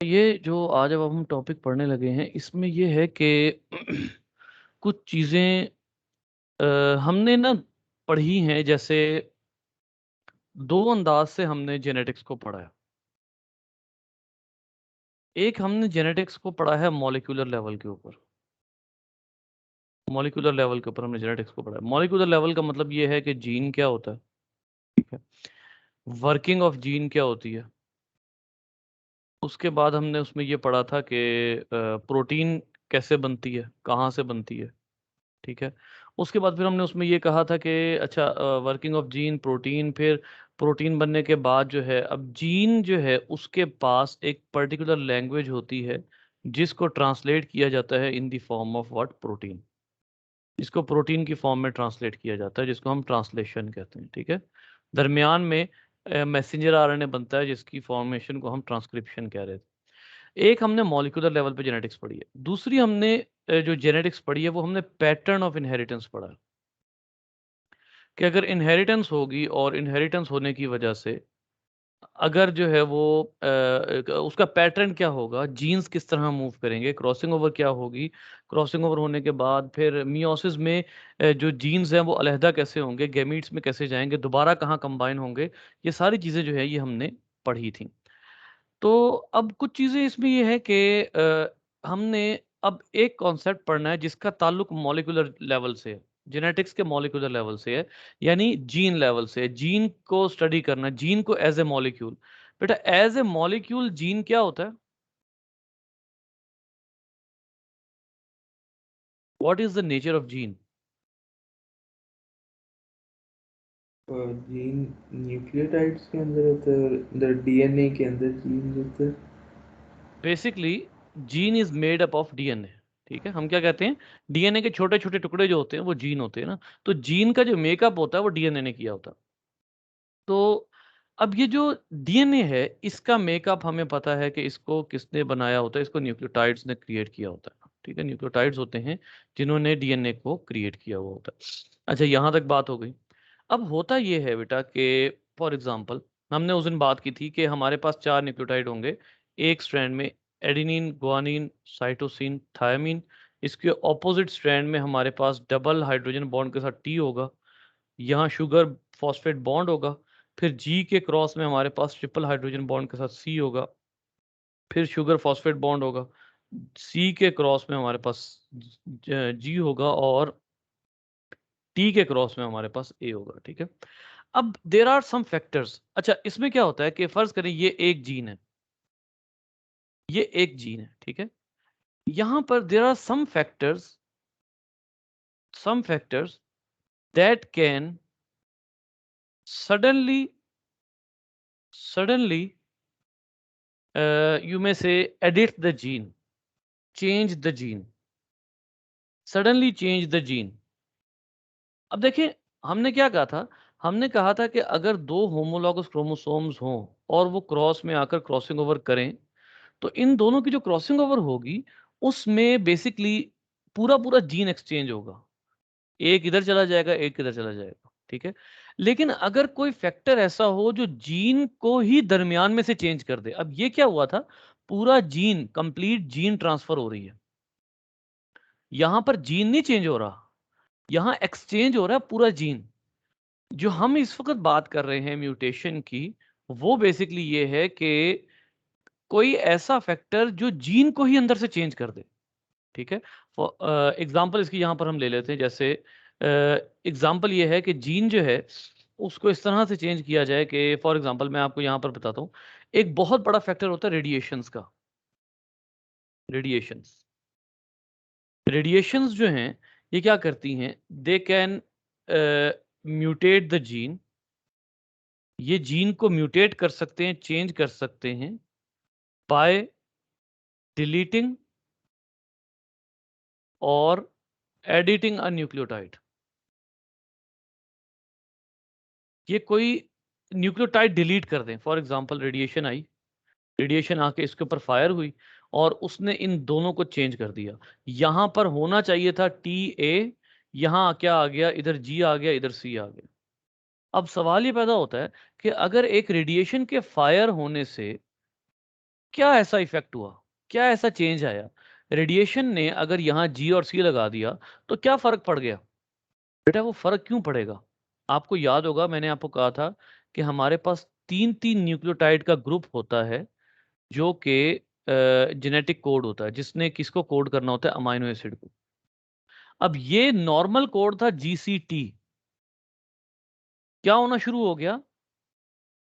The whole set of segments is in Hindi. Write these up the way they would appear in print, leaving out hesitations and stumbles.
ये जो आज अब हम टॉपिक पढ़ने लगे हैं इसमें ये है कि कुछ चीज़ें हमने ना पढ़ी हैं। जैसे दो अंदाज से हमने जेनेटिक्स को पढ़ा है। एक हमने जेनेटिक्स को पढ़ा है मॉलिक्यूलर लेवल के ऊपर। मॉलिक्यूलर लेवल के ऊपर हमने जेनेटिक्स को पढ़ा है। मॉलिक्यूलर लेवल का मतलब ये है कि जीन क्या होता है, ठीक है, वर्किंग ऑफ जीन क्या होती है। उसके बाद हमने उसमें ये पढ़ा था कि प्रोटीन कैसे बनती है, कहाँ से बनती है, ठीक है। उसके बाद फिर हमने उसमें ये कहा था कि अच्छा, वर्किंग ऑफ जीन, प्रोटीन, फिर प्रोटीन बनने के बाद जो है अब जीन जो है उसके पास एक पर्टिकुलर लैंग्वेज होती है जिसको ट्रांसलेट किया जाता है in the form of what, protein. इसको प्रोटीन की फॉर्म में ट्रांसलेट किया जाता है जिसको हम ट्रांसलेशन कहते हैं, ठीक है। दरमियान में मैसेंजर आरएनए बनता है जिसकी फॉर्मेशन को हम ट्रांसक्रिप्शन कह रहे थे। एक हमने मॉलिक्यूलर लेवल पे जेनेटिक्स पढ़ी है। दूसरी हमने जो जेनेटिक्स पढ़ी है वो हमने पैटर्न ऑफ इनहेरिटेंस पढ़ा है कि अगर इनहेरिटेंस होगी और इनहेरिटेंस होने की वजह से अगर जो है वो उसका पैटर्न क्या होगा, जीन्स किस तरह मूव करेंगे, क्रॉसिंग ओवर क्या होगी, क्रॉसिंग ओवर होने के बाद फिर मियोसिस में जो जीन्स हैं वो अलहदा कैसे होंगे, गैमीट्स में कैसे जाएंगे, दोबारा कहाँ कंबाइन होंगे, ये सारी चीज़ें जो है ये हमने पढ़ी थी। तो अब कुछ चीज़ें इसमें ये है कि हमने अब एक कॉन्सेप्ट पढ़ना है जिसका ताल्लुक मॉलिक्यूलर लेवल से है, जेनेटिक्स के मॉलिक्यूलर लेवल से है, यानी जीन लेवल से है। जीन को स्टडी करना है, जीन को एज ए मॉलिक्यूल। बेटा एज ए मॉलिक्यूल जीन क्या होता है? What is the nature of gene? Gene nucleotides के अंदर होता है और अंदर डीएनए के अंदर जीन होता है। Basically gene is made up of DNA, ठीक है। हम क्या कहते हैं, डीएनए के छोटे छोटे टुकड़े जो होते हैं वो जीन होते हैं ना। तो जीन का जो मेकअप होता है वो डीएनए ने किया होता है। तो अब ये जो डीएनए है इसका मेकअप हमें पता है कि इसको किसने बनाया होता है, इसको न्यूक्लियोटाइड्स ने क्रिएट किया होता है, ठीक है। न्यूक्लियोटाइड्स होते हैं जिन्होंने डीएनए को क्रिएट किया हुआ होता है। अच्छा, यहाँ तक बात हो गई। अब होता ये है बेटा कि फॉर एग्जांपल हमने उस दिन बात की थी कि हमारे पास चार न्यूक्लियोटाइड होंगे एक स्ट्रैंड में, एडेनिन, गुआनिन, साइटोसिन, थायमीन। इसके ऑपोजिट स्ट्रैंड में हमारे पास डबल हाइड्रोजन बॉन्ड के साथ टी होगा, यहाँ शुगर फॉस्फेट बॉन्ड होगा। फिर जी के क्रॉस में हमारे पास ट्रिपल हाइड्रोजन बॉन्ड के साथ सी होगा, फिर शुगर फॉस्फेट बॉन्ड होगा। सी के क्रॉस में हमारे पास जी होगा और टी के क्रॉस में हमारे पास ए होगा, ठीक है। अब देर आर सम फैक्टर्स। अच्छा, इसमें क्या होता है कि फर्ज करें ये एक जीन है, ये एक जीन है, ठीक है। यहां पर there are some factors that can suddenly you may say edit the gene, change the gene, suddenly change the gene। अब देखिए, हमने क्या कहा था, हमने कहा था कि अगर दो होमोलॉगस क्रोमोसोम्स हों और वो क्रॉस में आकर क्रॉसिंग ओवर करें तो इन दोनों की जो क्रॉसिंग ओवर होगी उसमें बेसिकली पूरा पूरा जीन एक्सचेंज होगा। एक इधर चला जाएगा, एक इधर चला जाएगा, ठीक है। लेकिन अगर कोई फैक्टर ऐसा हो जो जीन को ही दरमियान में से चेंज कर दे, अब ये क्या हुआ था, पूरा जीन, कंप्लीट जीन ट्रांसफर हो रही है। यहां पर जीन नहीं चेंज हो रहा, यहां एक्सचेंज हो रहा है पूरा जीन। जो हम इस वक्त बात कर रहे हैं म्यूटेशन की, वो बेसिकली ये है कि कोई ऐसा फैक्टर जो जीन को ही अंदर से चेंज कर दे, ठीक है। एग्जाम्पल इसकी यहां पर हम ले लेते हैं। जैसे एग्जाम्पल ये है कि जीन जो है उसको इस तरह से चेंज किया जाए कि फॉर एग्जाम्पल मैं आपको यहां पर बताता हूं। एक बहुत बड़ा फैक्टर होता है रेडिएशंस का। रेडिएशंस रेडिएशंस जो हैं ये क्या करती हैं, they can mutate the gene. ये जीन को म्यूटेट कर सकते हैं, चेंज कर सकते हैं बाय डिलीटिंग और एडिटिंग अ न्यूक्लियोटाइड। ये कोई न्यूक्लियोटाइड डिलीट कर दें, for example radiation I, radiation आके इसके ऊपर फायर हुई और उसने इन दोनों को चेंज कर दिया। यहां पर होना चाहिए था टी ए, यहां क्या आ गया, इधर जी आ गया, इधर सी आ गया। अब सवाल ये पैदा होता है कि अगर एक रेडिएशन के फायर होने से क्या ऐसा इफेक्ट हुआ, क्या ऐसा चेंज आया? रेडिएशन ने अगर यहाँ G और C लगा दिया तो क्या फर्क पड़ गया? बेटा वो फर्क क्यों पड़ेगा? आपको याद होगा मैंने आपको कहा था कि हमारे पास 3-3 न्यूक्लियोटाइड का ग्रुप होता है जो कि जेनेटिक कोड होता है, जिसने किसको कोड करना होता है? अमाइनो एसिड को। अब ये नॉर्मल कोड था GCT, क्या होना शुरू हो गया?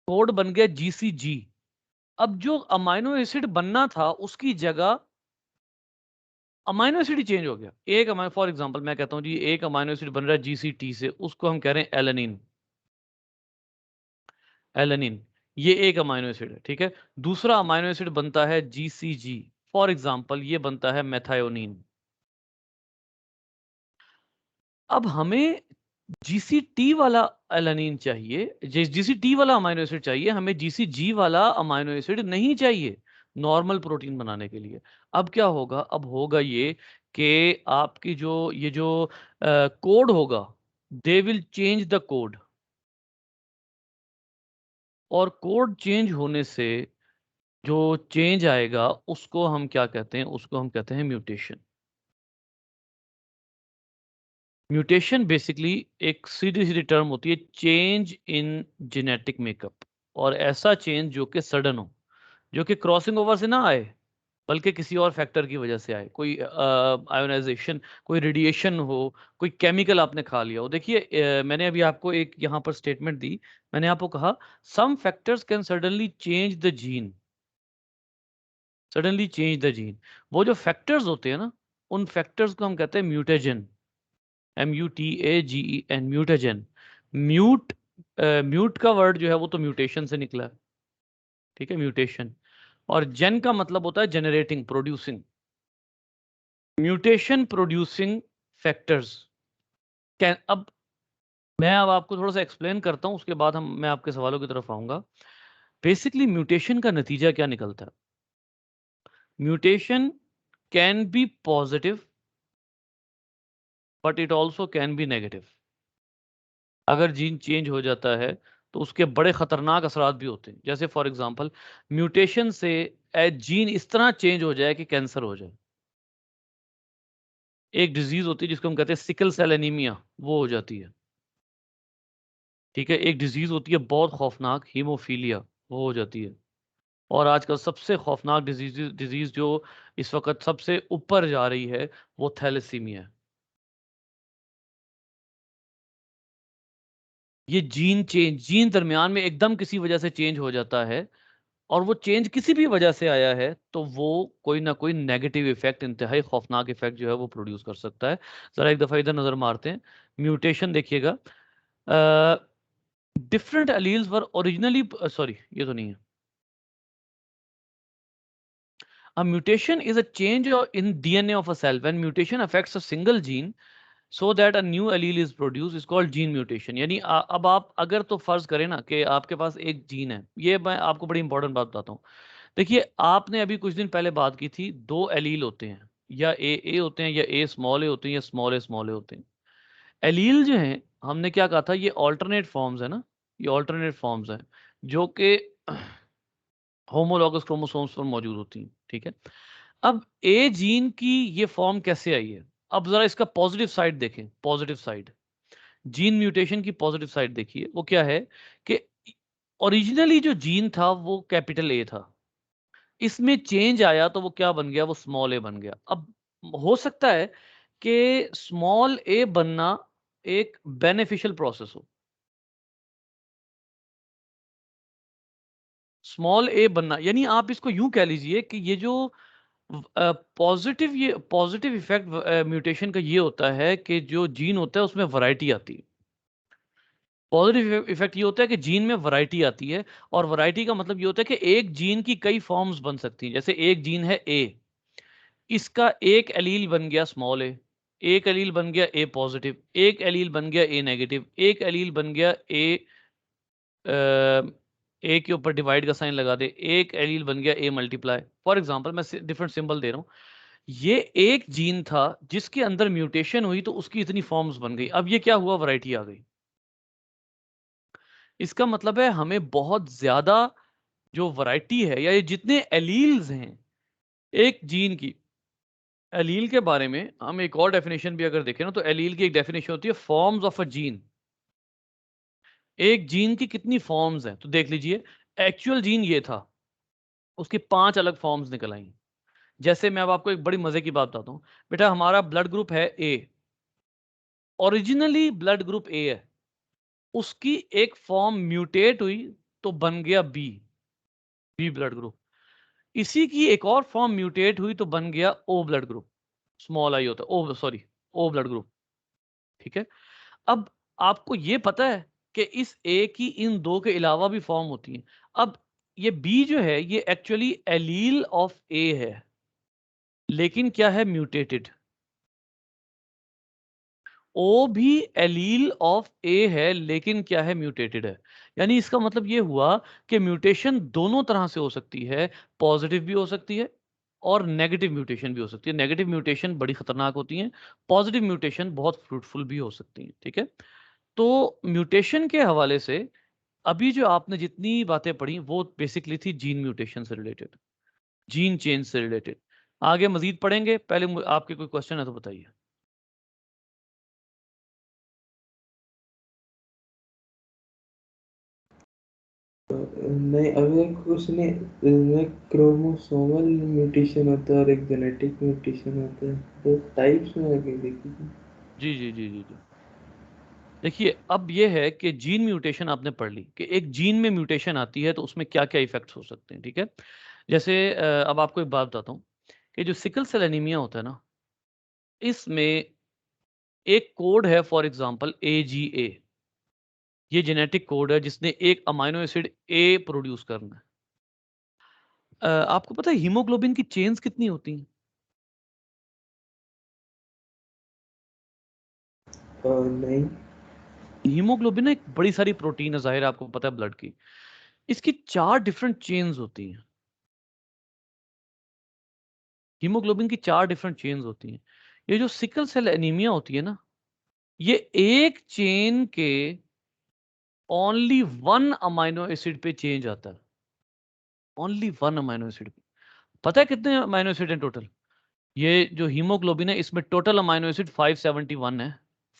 कोड बन गया GCG। अब जो अमाइनो एसिड बनना था उसकी जगह अमाइनो एसिड ही चेंज हो गया। एक अमाइनो, फॉर एग्जांपल मैं कहता हूं जी एक अमाइनो एसिड बन रहा है GCT से, उसको हम कह रहे हैं एलेनिन। एलेनिन ये एक अमाइनो एसिड है, ठीक है। दूसरा अमाइनो एसिड बनता है GCG, फॉर एग्जांपल ये बनता है मेथायोनिन। अब हमें GCT वाला एलानिन चाहिए, GCT वाला अमाइनो एसिड चाहिए, हमें GCG वाला अमाइनो एसिड नहीं चाहिए नॉर्मल प्रोटीन बनाने के लिए। अब क्या होगा? अब होगा ये कि आपकी जो ये जो कोड होगा, they will change the code, और कोड चेंज होने से जो चेंज आएगा उसको हम क्या कहते हैं? उसको हम कहते हैं म्यूटेशन। म्यूटेशन बेसिकली एक सीधी सीधी टर्म होती है, चेंज इन जेनेटिक मेकअप। और ऐसा चेंज जो कि सडन हो, जो कि क्रॉसिंग ओवर से ना आए, बल्कि किसी और फैक्टर की वजह से आए। कोई आयोनाइजेशन, कोई रेडिएशन हो, कोई केमिकल आपने खा लिया हो। देखिए मैंने अभी आपको एक यहाँ पर स्टेटमेंट दी, मैंने आपको कहा some factors can suddenly change the gene, suddenly change the gene. वो जो फैक्टर्स होते हैं ना, उन फैक्टर्स को हम कहते हैं म्यूटेजन, MUTAGEN, म्यूटेजन। म्यूट म्यूट का वर्ड जो है वो तो म्यूटेशन से निकला है, ठीक है, म्यूटेशन। और जेन का मतलब होता है generating, producing. Mutation producing factors can, अब मैं अब आपको थोड़ा सा एक्सप्लेन करता हूं, उसके बाद हम मैं आपके सवालों की तरफ आऊंगा। बेसिकली म्यूटेशन का नतीजा क्या निकलता है? Mutation can be positive but it also can be negative. अगर जीन चेंज हो जाता है तो उसके बड़े खतरनाक असरात भी होते हैं। जैसे फॉर एग्जांपल म्यूटेशन से जीन इस तरह चेंज हो जाए कि कैंसर हो जाए। एक डिजीज होती है जिसको हम कहते हैं सिकल सेल एनीमिया, वो हो जाती है, ठीक है। एक डिजीज होती है बहुत खौफनाक, हीमोफीलिया, वो हो जाती है। और आजकल सबसे खौफनाक डिजीज डिजीज जो इस वक्त सबसे ऊपर जा रही है वो थैलेसीमिया है। ये जीन चेंज, जीन दरमियान में एकदम किसी वजह से चेंज हो जाता है, और वो चेंज किसी भी वजह से आया है, तो वो कोई ना कोई नेगेटिव इफेक्ट, इंतहाई खौफनाक इफेक्ट जो है वो प्रोड्यूस कर सकता है। जरा एक दफा इधर नजर मारते हैं। म्यूटेशन देखिएगा, डिफरेंट एलील्स वर ओरिजिनली, सॉरी ये तो नहीं है। A mutation is a change in DNA of a cell. When mutation affects a single gene so that a new allele is produced is called gene mutation. यानी अब आप अगर तो फर्ज करें ना कि आपके पास एक जीन है, ये मैं आपको बड़ी इंपॉर्टेंट बात बताता हूँ। देखिए आपने अभी कुछ दिन पहले बात की थी, दो एलील होते हैं, या ए होते हैं, या ए स्मॉल ए होते हैं, या स्मॉल ए होते हैं। एलील जो हैं, हमने क्या कहा था, ये ऑल्टरनेट फॉर्म्स है ना, ये ऑल्टरनेट फॉर्म्स हैं जो कि होमोलॉगस क्रोमोसोम्स पर मौजूद होती हैं, ठीक है। अब ए जीन की ये फॉर्म कैसे आई है? अब जरा इसका पॉजिटिव साइड देखें, पॉजिटिव साइड, जीन म्यूटेशन की पॉजिटिव साइड देखिए, वो क्या है कि ओरिजिनली जो जीन था वो कैपिटल ए था, इसमें चेंज आया तो वो क्या बन गया? वो स्मॉल ए बन गया। अब हो सकता है कि स्मॉल ए बनना एक बेनिफिशियल प्रोसेस हो, स्मॉल ए बनना, यानी आप इसको यूं कह लीजिए कि ये जो ये पॉजिटिव इफेक्ट म्यूटेशन का ये होता है कि जो जीन होता है उसमें वैरायटी आती है। पॉजिटिव इफेक्ट ये होता है कि जीन में वैरायटी आती है, और वैरायटी का मतलब ये होता है कि एक जीन की कई फॉर्म्स बन सकती हैं। जैसे एक जीन है ए, इसका एक एलील बन गया स्मॉल ए, एक एलील बन गया ए पॉजिटिव, एक एलील बन गया ए नेगेटिव, एक एलील बन गया ए, ए के ऊपर डिवाइड का साइन लगा दे, एक एलील बन गया ए मल्टीप्लाई। फॉर एग्जांपल मैं डिफरेंट सिंबल दे रहा हूं। ये एक जीन था जिसके अंदर म्यूटेशन हुई तो उसकी इतनी फॉर्म्स बन गई। अब ये क्या हुआ? वैरायटी आ गई। इसका मतलब है हमें बहुत ज्यादा जो वैरायटी है या ये जितने एलील्स हैं एक जीन की, एलील के बारे में हम एक और डेफिनेशन भी अगर देखें ना, तो एलील की एक डेफिनेशन होती है फॉर्म्स ऑफ अ जीन। एक जीन की कितनी फॉर्म्स हैं, तो देख लीजिए एक्चुअल जीन ये था, उसकी 5 अलग फॉर्म्स निकल आई। जैसे मैं अब आपको एक बड़ी मजे की बात बताता हूं, बेटा हमारा ब्लड ग्रुप है ए, ओरिजिनली ब्लड ग्रुप ए है, उसकी एक फॉर्म म्यूटेट हुई तो बन गया बी, बी ब्लड ग्रुप। इसी की एक और फॉर्म म्यूटेट हुई तो बन गया O blood group, small i होता है O, sorry O blood group. ठीक है, अब आपको ये पता है कि इस ए की इन दो के अलावा भी फॉर्म होती है। अब ये बी जो है ये एक्चुअली एलील ऑफ ए है, लेकिन क्या है, म्यूटेटेड। ओ भी एलील ऑफ ए है, लेकिन क्या है, म्यूटेटेड है। यानी इसका मतलब ये हुआ कि म्यूटेशन दोनों तरह से हो सकती है, पॉजिटिव भी हो सकती है और नेगेटिव म्यूटेशन भी हो सकती है। नेगेटिव म्यूटेशन बड़ी खतरनाक होती हैं, पॉजिटिव म्यूटेशन बहुत फ्रूटफुल भी हो सकती हैं। ठीक है, तो म्यूटेशन के हवाले से अभी जो आपने जितनी बातें पढ़ी वो बेसिकली थी जीन म्यूटेशन से रिलेटेड, जीन चेंज से रिलेटेड। आगे मजीद पढ़ेंगे, पहले आपके कोई क्वेश्चन है तो बताइए। नहीं, अभी एक क्वेश्चन है, इसमें क्रोमोसोमल म्यूटेशन होता है और एक जेनेटिक म्यूटेशन होता है, दो टाइप्स में आगे देखिए। जी जी जी जी जी, देखिए अब ये है कि जीन म्यूटेशन आपने पढ़ ली कि एक जीन में म्यूटेशन आती है तो उसमें क्या क्या इफेक्ट्स हो सकते हैं। ठीक है, जैसे अब आपको एक बात बताता हूँ कि जो सिकल सेल एनीमिया होता है ना, इसमें एक कोड है, फॉर एग्जांपल AGA, ये जेनेटिक कोड है जिसने एक अमाइनो एसिड ए प्रोड्यूस करना है। आपको पता है हीमोग्लोबिन की चेन्स कितनी होती हैं? नहीं। हीमोग्लोबिन ना एक बड़ी सारी प्रोटीन है, जाहिर है आपको पता है ब्लड की, इसकी 4 डिफरेंट चेन्स होती हैं। हीमोग्लोबिन की 4 डिफरेंट चेन्स होती हैं। ये जो सिकल सेल एनीमिया होती है ना, ये एक चेन के ओनली 1 अमाइनो एसिड पे चेंज आता है, ओनली 1 अमाइनो एसिड पे। पता है कितने अमाइनो एसिड हैं टोटल? ये जो हीमोग्लोबिन है इसमें टोटल अमाइनो एसिड 571 है,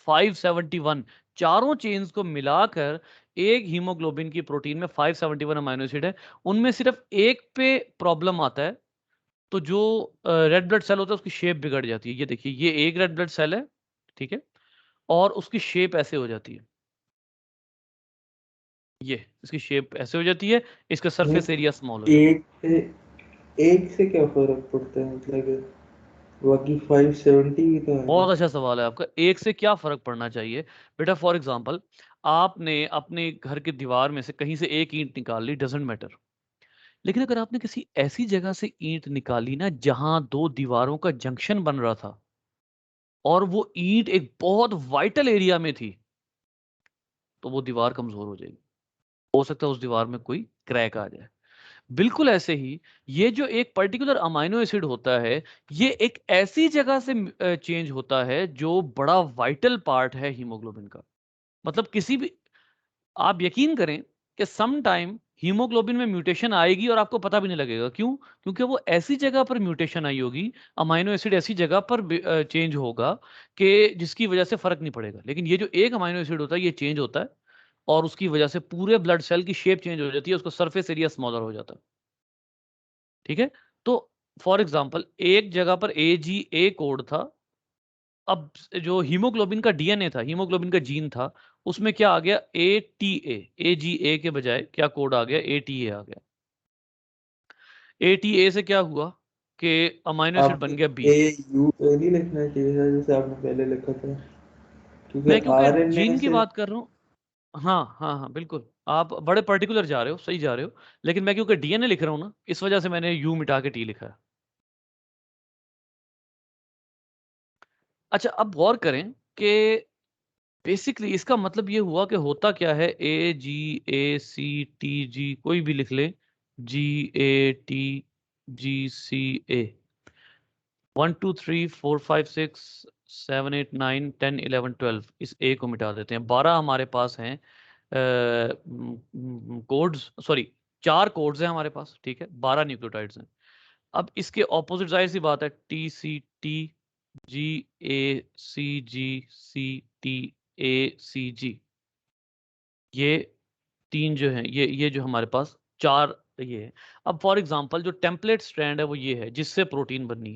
571। चारों चेन्स को मिलाकर एक हीमोग्लोबिन की प्रोटीन में 571 अमाइनो एसिड है। उनमें सिर्फ एक पे प्रॉब्लम आता है, तो जो रेड ब्लड सेल होता है उसकी शेप बिगड़ जाती है। ये देखिए, ये एक रेड ब्लड सेल है, ठीक है, और उसकी शेप ऐसे हो जाती है, ये इसकी शेप ऐसे हो जाती है, इसका नहीं, सरफेस एरिया स्मॉल हो जाता है। एक से क्या फर्क पड़ता है, मतलब बाकी 570 भी तो है ना। बहुत अच्छा सवाल है आपका, एक से क्या फर्क पड़ना चाहिए? बेटा फॉर एग्जांपल, आपने अपने घर के दीवार में से कहीं से एक ईंट निकाल ली, डजेंट मैटर, लेकिन अगर आपने किसी ऐसी जगह से ईंट निकाली ना जहां दो दीवारों का जंक्शन बन रहा था और वो ईंट एक बहुत वाइटल एरिया में थी, तो वो दीवार कमजोर हो जाएगी, हो सकता है उस दीवार में कोई क्रैक आ जाए। बिल्कुल ऐसे ही ये जो एक पर्टिकुलर अमाइनो एसिड होता है, ये एक ऐसी जगह से चेंज होता है जो बड़ा वाइटल पार्ट है हीमोग्लोबिन का। मतलब किसी भी, आप यकीन करें कि सम टाइम हीमोग्लोबिन में म्यूटेशन आएगी और आपको पता भी नहीं लगेगा। क्यों? क्योंकि वो ऐसी जगह पर म्यूटेशन आई होगी, अमाइनो एसिड ऐसी जगह पर चेंज होगा कि जिसकी वजह से फर्क नहीं पड़ेगा। लेकिन ये जो एक अमाइनो एसिड होता है ये चेंज होता है और उसकी वजह से पूरे ब्लड सेल की शेप चेंज हो जाती है, उसका सरफेस एरिया स्मॉलर हो जाता है। ठीक है, तो फॉर एग्जाम्पल एक जगह पर AGA कोड था, अब जो हीमोग्लोबिन का डीएनए था, हीमोग्लोबिन का जीन था, उसमें क्या आ गया, ATA, AGA के बजाय क्या कोड आ गया, ATA आ गया। ATA से क्या हुआ कि अमाइनो एसिड आप बन गया बी। ए यू नहीं लिखना चाहिए था जैसे आपने पहले लिखा था, क्योंकि मैं क्योंकि आरएनए जीन की से। बात कर रहा हूँ, हाँ हाँ हाँ बिल्कुल, आप बड़े पर्टिकुलर जा रहे हो, सही जा रहे हो, लेकिन मैं क्योंकि डीएनए लिख रहा हूँ ना, इस वजह से मैंने यू मिटा के टी लिखा है। अच्छा, अब गौर करें कि बेसिकली इसका मतलब ये हुआ कि होता क्या है, AGACTG कोई भी लिख ले, GATGCA, 1 2 3 4 5 6 7 8 9 10 11 12, इस ए को मिटा देते हैं, 12 हमारे पास हैं कोड्स, सॉरी 4 कोड्स हैं हमारे पास, ठीक है, 12 न्यूक्लियोटाइड्स हैं। अब इसके ऑपोजिट जाहिर सी बात है TCT GACG CTACG, ये 3 जो हैं, ये जो हमारे पास 4 ये है। अब फॉर एग्जांपल जो टेम्पलेट स्ट्रैंड है वो ये है, जिससे प्रोटीन बननी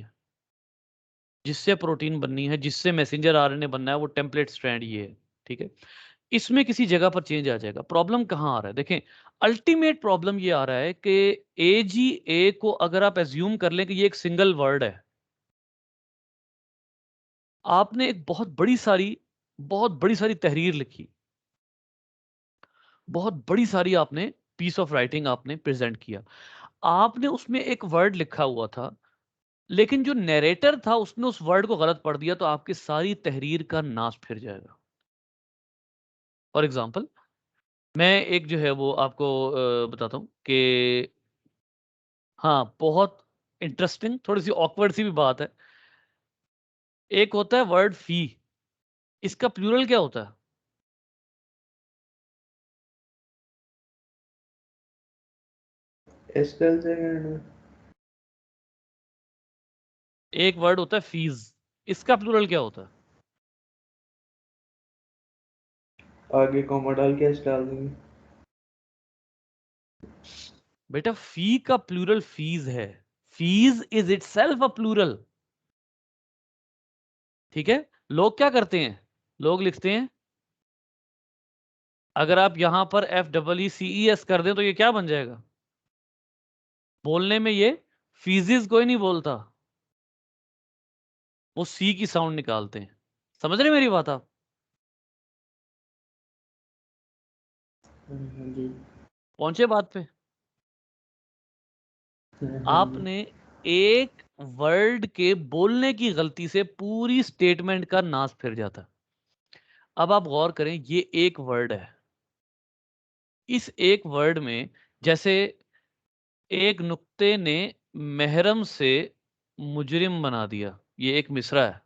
है, जिससे मैसेंजर आरएनए बनना है, वो टेम्पलेट स्ट्रैंड ये है, ठीक है। इसमें किसी जगह पर चेंज आ जाएगा। प्रॉब्लम कहाँ आ रहा है, देखें, अल्टीमेट प्रॉब्लम ये आ रहा है कि AGA को अगर आप एज्यूम कर लें कि ये एक सिंगल वर्ड है, आपने एक बहुत बड़ी सारी तहरीर लिखी, बहुत बड़ी सारी आपने पीस ऑफ राइटिंग आपने प्रेजेंट किया, आपने उसमें एक वर्ड लिखा हुआ था, लेकिन जो नैरेटर था उसने उस वर्ड को गलत पढ़ दिया, तो आपकी सारी तहरीर का नाश फिर जाएगा। फॉर एग्जाम्पल, मैं एक जो है वो आपको बताता हूं कि हाँ, बहुत इंटरेस्टिंग, थोड़ी सी ऑकवर्ड सी भी बात है। एक होता है वर्ड फी, इसका प्लूरल क्या होता है? एस डल जाएगा ना। एक वर्ड होता है फीस, इसका प्लूरल क्या होता है? आगे कॉमा डाल के एस डाल देंगे। बेटा फी का प्लूरल फीस है, fees is itself a plural, ठीक है। लोग क्या करते हैं, लोग लिखते हैं, अगर आप यहां पर FEECES कर दें तो ये क्या बन जाएगा? बोलने में ये फीजिस कोई नहीं बोलता, वो सी की साउंड निकालते हैं। समझ रहे मेरी बात आप? हाँ जी। पहुंचे बात पे? हाँ जी। आपने एक वर्ड के बोलने की गलती से पूरी स्टेटमेंट का नाश फिर जाता है। अब आप गौर करें, ये एक वर्ड है, इस एक वर्ड में जैसे एक नुक्ते ने महरम से मुजरिम बना दिया, ये एक मिसरा है,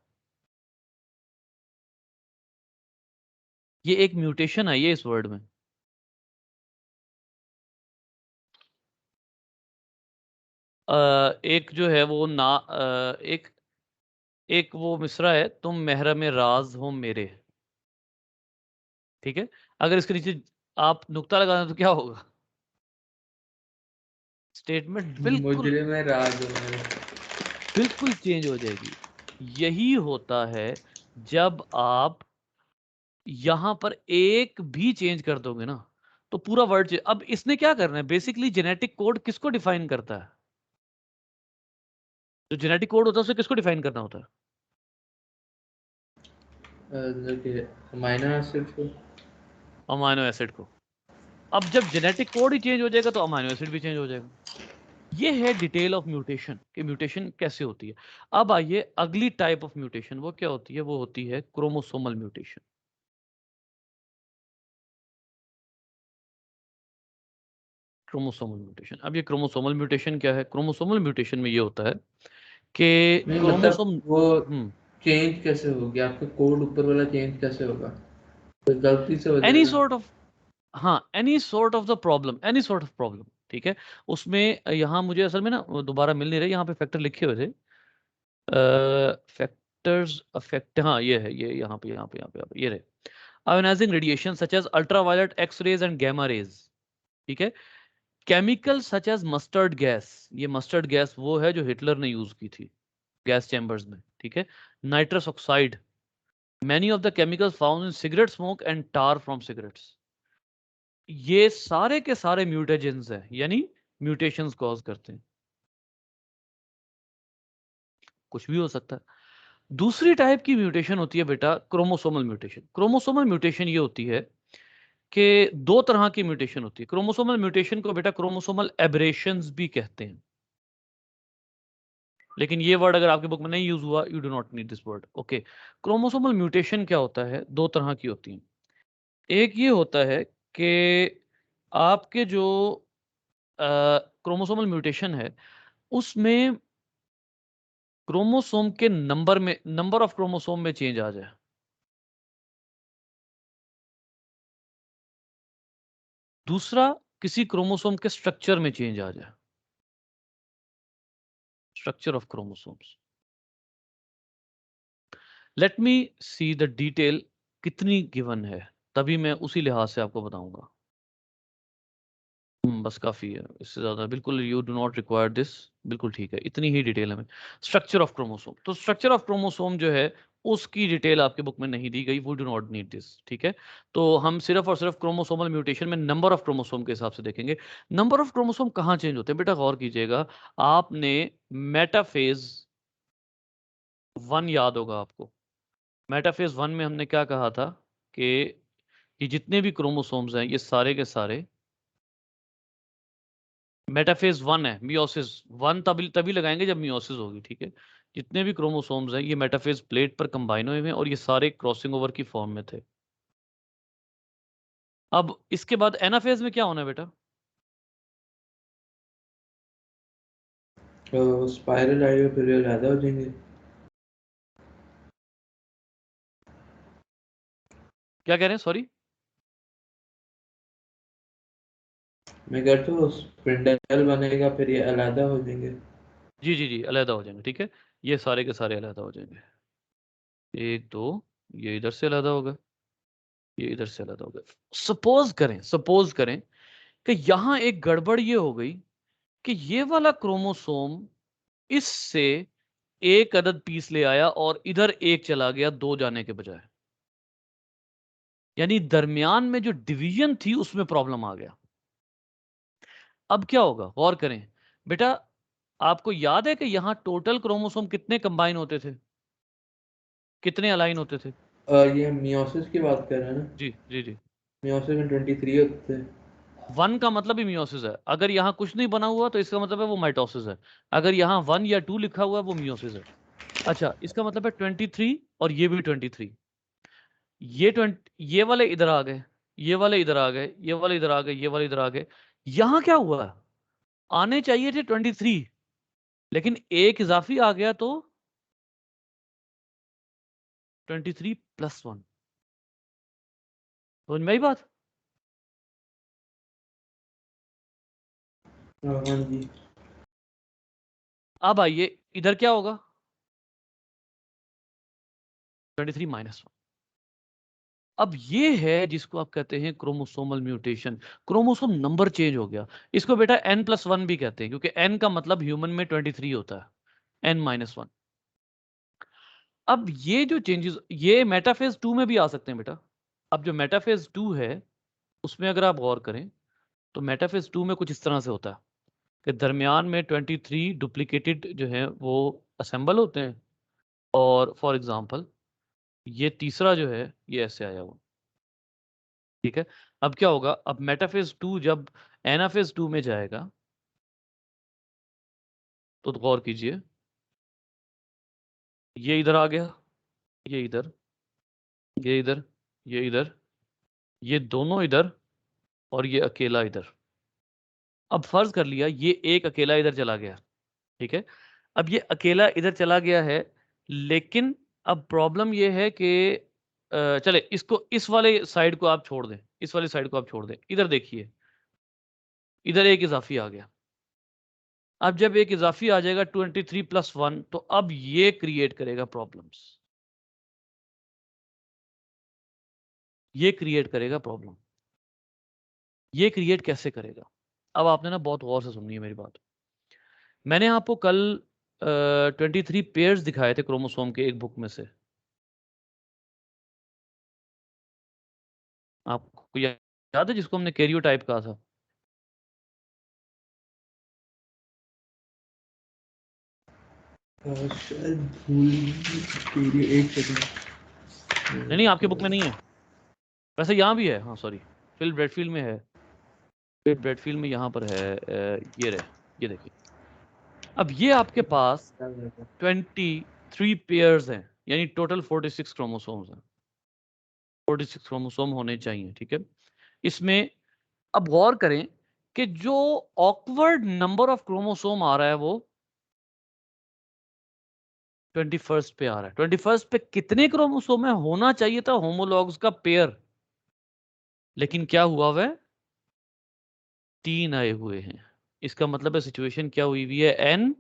ये एक म्यूटेशन आई है इस वर्ड में। एक जो है वो एक एक वो मिसरा है, तुम महरम राज हो मेरे, ठीक है। अगर इसके नीचे आप नुक्ता लगा दें तो क्या होगा? स्टेटमेंट बिल्कुल मुजरिम में राज हो मेरे। बिल्कुल चेंज हो जाएगी। यही होता है जब आप यहां पर एक भी चेंज कर दोगे ना, तो पूरा वर्ड चेंज। अब इसने क्या करना है, बेसिकली जेनेटिक कोड किसको डिफाइन करता है? जो जेनेटिक कोड होता है उसे किसको डिफाइन करना होता है? देखिए अमाइनो एसिड को। अमाइनो एसिड को। अब जब जेनेटिक कोड ही चेंज हो जाएगा तो अमाइनो एसिड भी चेंज हो जाएगा। ये है डिटेल ऑफ म्यूटेशन कि म्यूटेशन कैसे होती है। अब आइए अगली टाइप ऑफ म्यूटेशन, वो क्या होती है? वो होती है क्रोमोसोमल म्यूटेशन। क्रोमोसोमल म्यूटेशन, अब ये क्रोमोसोमल म्यूटेशन क्या है? क्रोमोसोमल म्यूटेशन में ये होता है कि नहीं मतलब क्रोमोसोम वो चेंज कैसे होगी, आपका कोड ऊपर वाला चेंज कैसे होगा? तो गलती से हो एनी जाएगा। सॉर्ट ऑफ, हाँ, any sort of the problem, any sort of problem, ठीक है। उसमें यहाँ मुझे असल में ना दोबारा मिल नहीं रहे, यहाँ पे फैक्टर लिखे हुए थे, फैक्टर्स अफेक्ट, हाँ ये है, ये यहाँ पे ये रहे। Ionising radiation such as ultraviolet X rays and gamma rays, ठीक है। Chemical such as mustard gas, ये मस्टर्ड गैस वो है जो हिटलर ने यूज की थी गैस चैम्बर्स में, ठीक है। Nitrous oxide, many of the chemicals found in cigarette smoke and tar from cigarettes, ये सारे के सारे म्यूटेजेंस हैं, यानी म्यूटेशंस कॉज करते हैं। कुछ भी हो सकता है। दूसरी टाइप की म्यूटेशन होती है बेटा क्रोमोसोमल म्यूटेशन। क्रोमोसोमल म्यूटेशन ये होती है कि दो तरह की म्यूटेशन होती है। क्रोमोसोमल म्यूटेशन को बेटा क्रोमोसोमल एब्रेशंस भी कहते हैं, लेकिन ये वर्ड अगर आपके बुक में नहीं यूज हुआ, you do not need this word, okay. Chromosomal mutation क्या होता है? दो तरह की होती है। एक ये होता है कि आपके जो क्रोमोसोमल म्यूटेशन है उसमें क्रोमोसोम के नंबर में, नंबर ऑफ क्रोमोसोम में चेंज आ जाए। दूसरा किसी क्रोमोसोम के स्ट्रक्चर में चेंज आ जाए, structure of chromosomes. Let me see the detail कितनी गिवन है, तभी मैं उसी लिहाज से आपको बताऊंगा। बस काफी है, इससे ज्यादा बिल्कुल you do not require this, बिल्कुल ठीक है, इतनी ही डिटेल हमें। स्ट्रक्चर ऑफ क्रोमोसोम, तो स्ट्रक्चर ऑफ क्रोमोसोम जो है उसकी डिटेल आपके बुक में नहीं दी गई, वो डू नॉट नीड दिस, ठीक है। तो हम सिर्फ और सिर्फ क्रोमोसोमल म्यूटेशन में नंबर ऑफ क्रोमोसोम के हिसाब से देखेंगे। नंबर ऑफ क्रोमोसोम कहाँ चेंज होते हैं बेटा, गौर कीजिएगा। आपने मेटाफेज 1 याद होगा आपको, मेटाफेज 1 में हमने क्या कहा था कि ये जितने भी क्रोमोसोम्स हैं ये सारे के सारे, मेटाफेज 1 है, मियोसिस 1 तभी तभी लगाएंगे जब मियोसिस होगी, ठीक है। जितने भी क्रोमोसोम्स हैं ये मेटाफेज प्लेट पर कंबाइन हुए हैं और ये सारे क्रॉसिंग ओवर की फॉर्म में थे। अब इसके बाद एनाफेज में क्या होना है बेटा, स्पाइरल आएगा फिर ये ज्यादा हो जाएंगे। क्या कह रहे हैं, सॉरी। मैं कहता हूँ स्पिंडल बनेगा फिर ये अलग हो जाएंगे। जी जी जी, अलहदा हो जाएंगे, ठीक है। ये सारे के सारे अलहदा हो जाएंगे, एक दो, ये इधर से अलहदा होगा, ये इधर से अलहदा होगा। सपोज करें कि यहां एक गड़बड़ ये हो गई कि ये वाला क्रोमोसोम इससे एक अदद पीस ले आया और इधर एक चला गया दो जाने के बजाय, यानी दरमियान में जो डिवीजन थी उसमें प्रॉब्लम आ गया। अब क्या होगा, गौर करें बेटा। आपको याद है कि यहां टोटल क्रोमोसोम कितने कंबाइन होते थे, कितने अलाइन होते थे? ये मियोसिस की बात कर रहे हैं ना। जी जी जी। मियोसिस में 23 होते हैं। 1 का मतलब ही मियोसिस है, अगर यहां कुछ नहीं बना हुआ तो इसका मतलब है वो माइटोसिस है। अगर यहां 1 या 2 लिखा हुआ है वो मियोसिस है। अच्छा, इसका मतलब है 23 और ये भी 23। ये 20, ये वाले इधर आ गए, ये वाले इधर आ गए, ये वाले इधर आ गए, ये वाले इधर आ गए। यहां क्या हुआ, आने चाहिए थे 23, लेकिन एक इजाफी आ गया तो 23+1। समझ में आई बात? हाँ जी। अब आइए, इधर क्या होगा, 23-1। अब ये है जिसको आप कहते हैं chromosomal mutation, chromosome number change हो गया। इसको बेटा n+1 भी कहते हैं, क्योंकि n का मतलब ह्यूमन में 23 होता है, n-1। अब ये जो चेंजेस ये मेटाफेज 2 में भी आ सकते हैं बेटा। अब जो मेटाफेज 2 है उसमें अगर आप गौर करें तो मेटाफेज 2 में कुछ इस तरह से होता है कि दरमियान में 23 डुप्लीकेटेड जो है वो असेंबल होते हैं, और फॉर एग्जांपल ये तीसरा जो है ये ऐसे आया हुआ, ठीक है। अब क्या होगा, अब मेटाफेज 2 जब एनाफेज 2 में जाएगा तो गौर कीजिए, ये इधर आ गया, ये इधर, ये इधर, ये इधर, ये दोनों इधर, और ये अकेला इधर। अब फर्ज कर लिया ये एक अकेला इधर चला गया, ठीक है। अब ये अकेला इधर चला गया है, लेकिन अब प्रॉब्लम ये है कि चले इसको, इस वाले साइड को आप छोड़ दें, इस वाली साइड को आप छोड़ दें, इधर देखिए, इधर एक इजाफी आ गया। अब जब एक इजाफी आ जाएगा 23+1, तो अब ये क्रिएट करेगा प्रॉब्लम्स, ये क्रिएट करेगा प्रॉब्लम। ये क्रिएट कैसे करेगा, अब आपने ना बहुत गौर से सुननी है मेरी बात। मैंने आपको कल 23 पेयर्स दिखाए थे क्रोमोसोम के एक बुक में से, आपको याद है जिसको हमने कैरियोटाइप कहा था? शायद भूल तेरी एक नहीं नहीं, आपके सेकंड। बुक में नहीं है, वैसे यहाँ भी है, हाँ सॉरी, फिल ब्रेडफील्ड में है, फिल ब्रेडफील्ड में यहाँ पर है, ये रहे, ये देखिए। अब ये आपके पास 23 पेयर्स हैं, यानी टोटल 46 क्रोमोसोम्स हैं, 46 क्रोमोसोम होने चाहिए, ठीक है। इसमें अब गौर करें कि जो ऑकवर्ड नंबर ऑफ क्रोमोसोम आ रहा है वो 21 पे आ रहा है। 21 पे कितने क्रोमोसोम है, होना चाहिए था होमोलॉग्स का पेयर, लेकिन क्या हुआ वह 3 आए हुए हैं, इसका मतलब है सिचुएशन क्या हुई हुई है, n+1,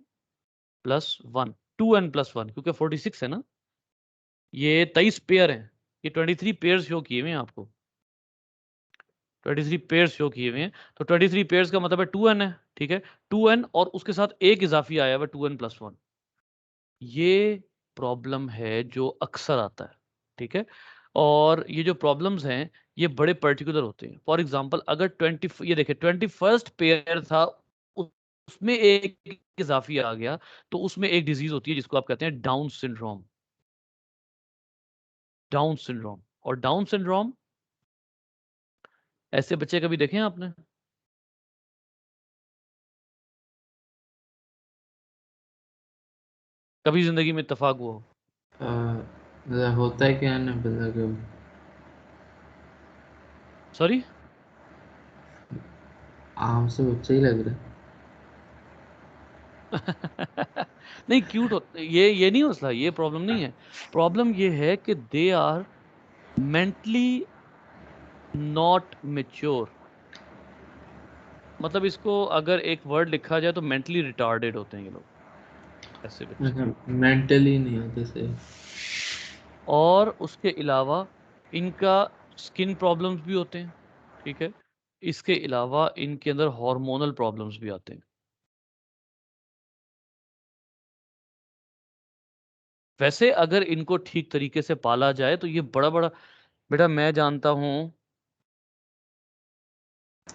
2n+1, क्योंकि 46 है ना, ये 23 पेयर हैं, ये 23 पेयर शो किए हुए हैं आपको, 23 पेयर्स शो किए हुए हैं, तो 23 पेयर्स का मतलब है 2n है, ठीक है, 2n और उसके साथ एक इजाफी आया हुआ 2n+1। ये प्रॉब्लम है जो अक्सर आता है, ठीक है, और ये जो प्रॉब्लम्स हैं ये बड़े पर्टिकुलर होते हैं। फॉर एग्जांपल अगर 20, ये देखिए 21st पेयर था, उसमें एक इजाफी आ गया, तो उसमें एक डिजीज होती है जिसको आप कहते हैं डाउन सिंड्रोम। डाउन सिंड्रोम, और डाउन सिंड्रोम ऐसे बच्चे कभी देखे हैं आपने? कभी जिंदगी में इत्तेफाक हुआ हो? मतलब होता है क्या ना, मतलब सॉरी? आम से बच्चा ही लग रहा है। नहीं, क्यूट होता ये नहीं मसला, ये प्रॉब्लम नहीं है। प्रॉब्लम ये है कि they are mentally not mature, मतलब इसको अगर एक वर्ड लिखा जाए तो मेंटली रिटार्डेड होते हैं ये लोग, ऐसे बच्चे। मेंटली नहीं होते सही। और उसके अलावा इनका स्किन प्रॉब्लम्स भी होते हैं, ठीक है, इसके अलावा इनके अंदर हार्मोनल प्रॉब्लम्स भी आते हैं। वैसे अगर इनको ठीक तरीके से पाला जाए तो ये बड़ा बड़ा, बेटा मैं जानता हूं,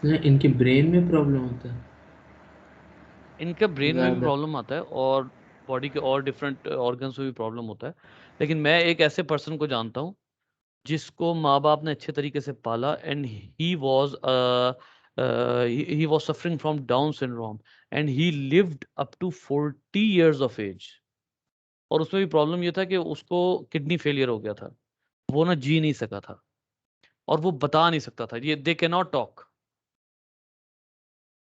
नहीं, इनके ब्रेन में प्रॉब्लम होता है इनके ब्रेन में भी ज्यादा। प्रॉब्लम आता है और बॉडी के और डिफरेंट ऑर्गन्स में भी प्रॉब्लम होता है। लेकिन मैं एक ऐसे पर्सन को जानता हूँ जिसको माँ बाप ने अच्छे तरीके से पाला, and he was suffering from Down syndrome, and he lived up to 40 years of age. और उसमें भी प्रॉब्लम ये था कि उसको किडनी फेलियर हो गया था, वो ना जी नहीं सका था, और वो बता नहीं सकता था, ये they can not talk,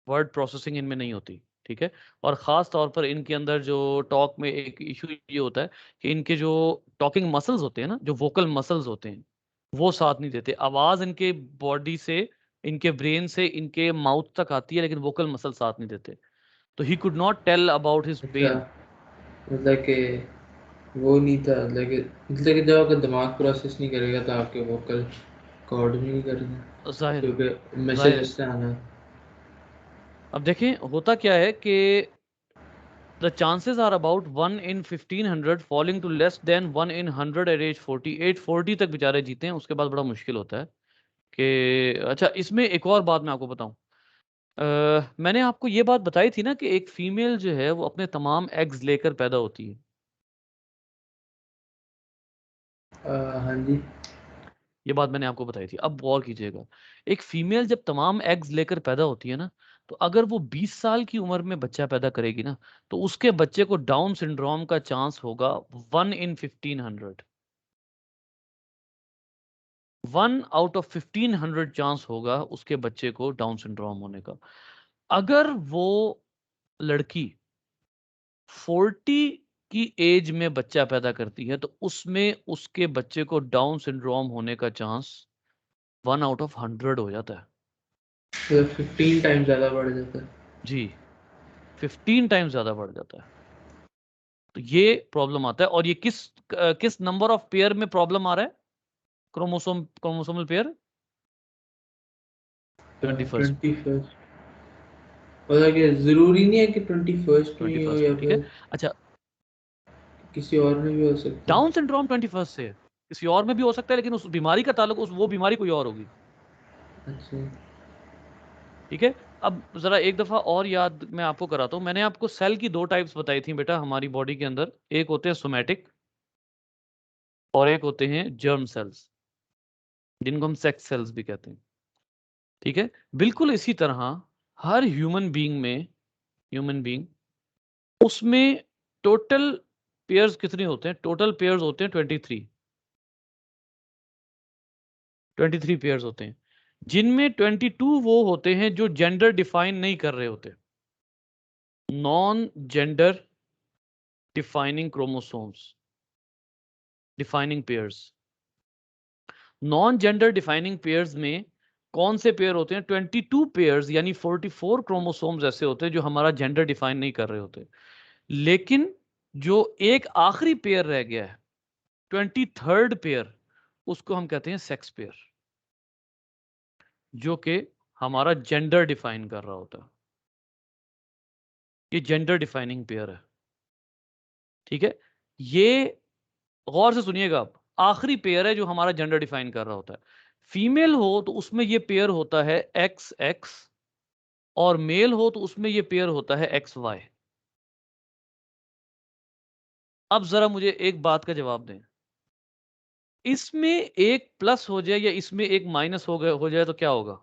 word processing इनमें नहीं होती, ठीक है। और ख़ास तौर पर इनके अंदर जो टॉक में एक इशू ये होता है कि इनके जो टॉकिंग मसल्स होते हैं ना, जो वोकल मसल्स होते हैं, वो साथ नहीं देते, आवाज़ इनके बॉडी से, इनके ब्रेन से इनके माउथ तक आती है, लेकिन वोकल मसल साथ नहीं देते। तो he could not tell about his अच्छा, पेन। मतलब कि वो नहीं था, मतलब कि जब आपका दिमाग प्रोसेस नहीं करेगा तो आपके वोकल कॉर्ड भी नहीं करेंगे, जाहिर है, क्योंकि जाहिर मैसेज है। उससे आना। अब देखें होता क्या है कि the chances are about 1 in 1500 falling to less than 1 in 100 at age 40। 840 तक बेचारे जीते हैं, उसके बाद बड़ा मुश्किल होता है कि अच्छा, इसमें एक और बात मैं आपको बताऊं। मैंने आपको ये बात बताई थी ना कि एक फीमेल जो है वो अपने तमाम एग्स लेकर पैदा होती है। हाँ जी। ये बात मैंने आपको बताई थी, अब गौर कीजिएगा। एक फीमेल जब तमाम एग्स लेकर पैदा होती है ना, तो अगर वो 20 साल की उम्र में बच्चा पैदा करेगी ना, तो उसके बच्चे को डाउन सिंड्रोम का चांस होगा 1 in 1500। 1 out of 1500 चांस होगा उसके बच्चे को डाउन सिंड्रोम होने का। अगर वो लड़की 40 की एज में बच्चा पैदा करती है, तो उसमें उसके बच्चे को डाउन सिंड्रोम होने का चांस 1 out of 100 हो जाता है। तो 15 टाइम ज़्यादा बढ़ जाता है। जी, 15 टाइम्स ज्यादा बढ़ जाता है। तो ये प्रॉब्लम आता है, और ये किस नंबर ऑफ पेयर में प्रॉब्लम आ रहा है, क्रोमोसोमल पेयर? 21st में। 21st, मतलब कि ज़रूरी नहीं है कि 21st में ट्वेंटी ही हो, फर्स्ट या में, ठीक है। फिर अच्छा, किसी और में भी हो सकता है। डाउन सिंड्रोम 21st से है, किसी और में भी हो सकता है, लेकिन उस बीमारी का ताल्लुक वो बीमारी कोई और होगी, अच्छा। ठीक है। अब जरा एक दफा और याद मैं आपको कराता हूं, मैंने आपको सेल की 2 टाइप्स बताई थी बेटा हमारी बॉडी के अंदर, एक होते हैं सोमैटिक और एक होते हैं जर्म सेल्स, जिनको हम सेक्स सेल्स भी कहते हैं, ठीक है। बिल्कुल इसी तरह हर ह्यूमन बीइंग उसमें टोटल पेयर्स कितने होते हैं? टोटल पेयर्स होते हैं 23 पेयर्स होते हैं, जिनमें 22 वो होते हैं जो जेंडर डिफाइन नहीं कर रहे होते, non gender defining chromosomes, defining pairs. Non gender defining pairs में कौन से पेयर होते हैं? 22 पेयर्स यानी 44 क्रोमोसोम्स ऐसे होते हैं जो हमारा जेंडर डिफाइन नहीं कर रहे होते। लेकिन जो एक आखिरी पेयर रह गया है, 23rd पेयर, उसको हम कहते हैं सेक्स पेयर, जो कि हमारा जेंडर डिफाइन कर रहा होता है। ये जेंडर डिफाइनिंग पेयर है, ठीक है। ये गौर से सुनिएगा आप, आखिरी पेयर है जो हमारा जेंडर डिफाइन कर रहा होता है। फीमेल हो तो उसमें ये पेयर होता है एक्स एक्स, और मेल हो तो उसमें ये पेयर होता है एक्स वाई। अब जरा मुझे एक बात का जवाब दें, इसमें एक प्लस हो जाए या इसमें एक माइनस हो जाए तो क्या होगा?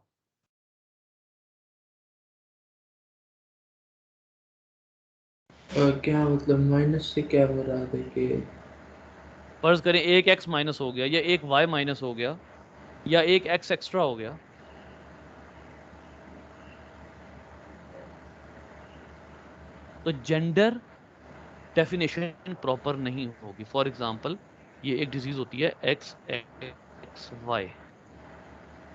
क्या मतलब माइनस से क्या हो रहा है कि फर्ज करें एक एक्स माइनस हो गया, या एक वाई माइनस हो गया, या एक एक्स एक्स्ट्रा हो गया, तो जेंडर डेफिनेशन प्रॉपर नहीं होगी। फॉर एग्जाम्पल, ये एक डिजीज होती है एक्स एक्स वाई,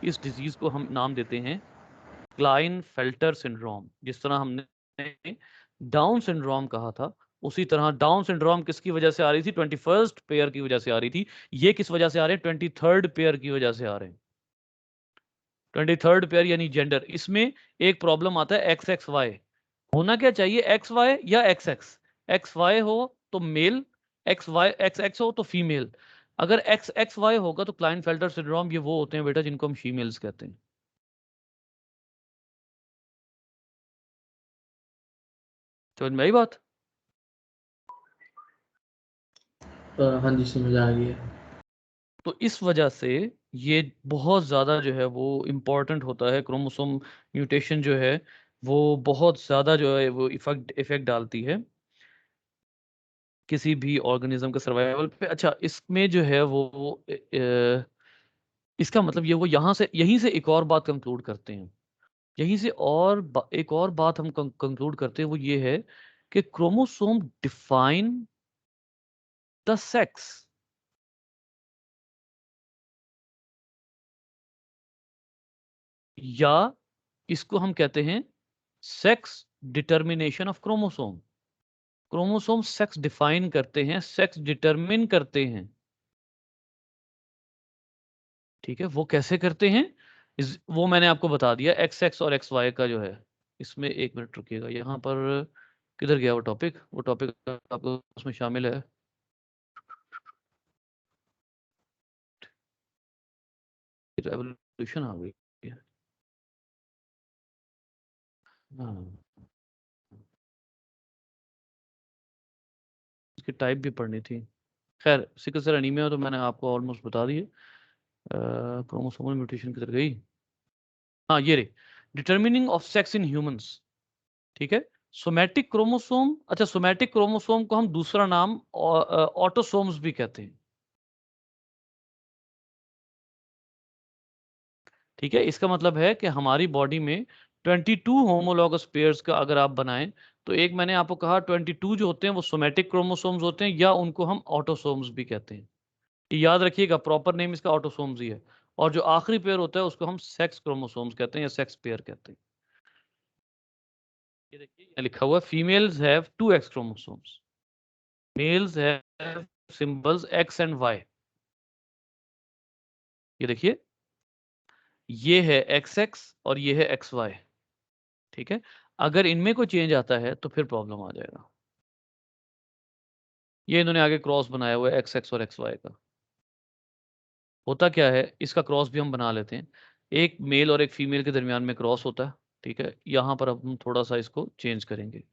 इस डिजीज को हम नाम देते हैं क्लाइनफेल्टर सिंड्रोम। जिस तरह हमने डाउन सिंड्रोम कहा था, उसी तरह डाउन सिंड्रोम किसकी वजह से आ रही थी? 21st पेयर की वजह से आ रही थी। ये किस वजह से आ रहे हैं? 23rd पेयर की वजह से आ रहे हैं। 23rd पेयर यानी जेंडर, इसमें एक प्रॉब्लम आता है एक्स एक्स वाई। होना क्या चाहिए? एक्स वाई या एक्स एक्स। एक्स वाई हो तो male, X Y X X हो तो फीमेल। अगर एक्स एक्स वाई होगा तो क्लाइनफेल्टर सिंड्रोम, ये वो होते हैं बेटा जिनको हम फीमेल्स कहते हैं। समझ में आई बात? हाँ जी, समझ आ गया। तो इस वजह से ये बहुत ज़्यादा जो है वो इम्पॉर्टेंट होता है। क्रोमोसोम म्यूटेशन जो है वो बहुत ज़्यादा जो है वो इफेक्ट इफेक्ट डालती है किसी भी ऑर्गेनिज्म के सर्वाइवल पे। अच्छा, इसमें जो है वो इसका मतलब ये, वो यहाँ से, यहीं से एक और बात कंक्लूड करते हैं। यहीं से एक और बात हम कंक्लूड करते हैं, वो ये है कि क्रोमोसोम डिफाइन द सेक्स, या इसको हम कहते हैं sex determination of chromosome. Chromosome sex define करते हैं, सेक्स डिटरमिन करते हैं, ठीक है। वो कैसे करते हैं वो मैंने आपको बता दिया, एक्स एक्स और एक्स वाई का जो है। इसमें एक मिनट रुकिएगा, यहाँ पर किधर गया वो टॉपिक? वो टॉपिक आपको उसमें शामिल है। रेवोल्यूशन आ गई है। हाँ, इसकी टाइप भी पढ़नी थी। खैर, सिकल सेल एनीमिया तो मैंने आपको ऑलमोस्ट बता दिए। क्रोमोसोमल म्यूटेशन किधर गई? हाँ, ये रही, determining of sex in humans, ठीक है। सोमैटिक क्रोमोसोम, अच्छा, सोमैटिक क्रोमोसोम को हम दूसरा नाम ऑटोसोम्स भी कहते हैं, ठीक है। इसका मतलब है कि हमारी बॉडी में 22 होमोलॉगस पेयर्स का अगर आप बनाएं, तो एक मैंने आपको कहा 22 जो होते हैं वो सोमैटिक क्रोमोसोम्स होते हैं, या उनको हम ऑटोसोम्स भी कहते हैं। ये याद रखिएगा, प्रॉपर नेम इसका ऑटोसोम्स ही है। और जो आखिरी पेयर होता है उसको हम सेक्स क्रोमोसोम्स कहते हैं या सेक्स पेयर कहते हैं। ये देखिए, यहाँ लिखा हुआ है females have 2 X chromosomes, males have symbols X and Y. ये देखिए, ये है एक्स एक्स और ये है एक्स वाई, ठीक है। अगर इनमें कोई चेंज आता है तो फिर प्रॉब्लम आ जाएगा। ये इन्होंने आगे क्रॉस बनाया हुआ है एक्स एक्स और एक्स वाई का। होता क्या है, इसका क्रॉस भी हम बना लेते हैं। एक मेल और एक फीमेल के दरमियान में क्रॉस होता है, ठीक है। यहाँ पर अब हम थोड़ा सा इसको चेंज करेंगे।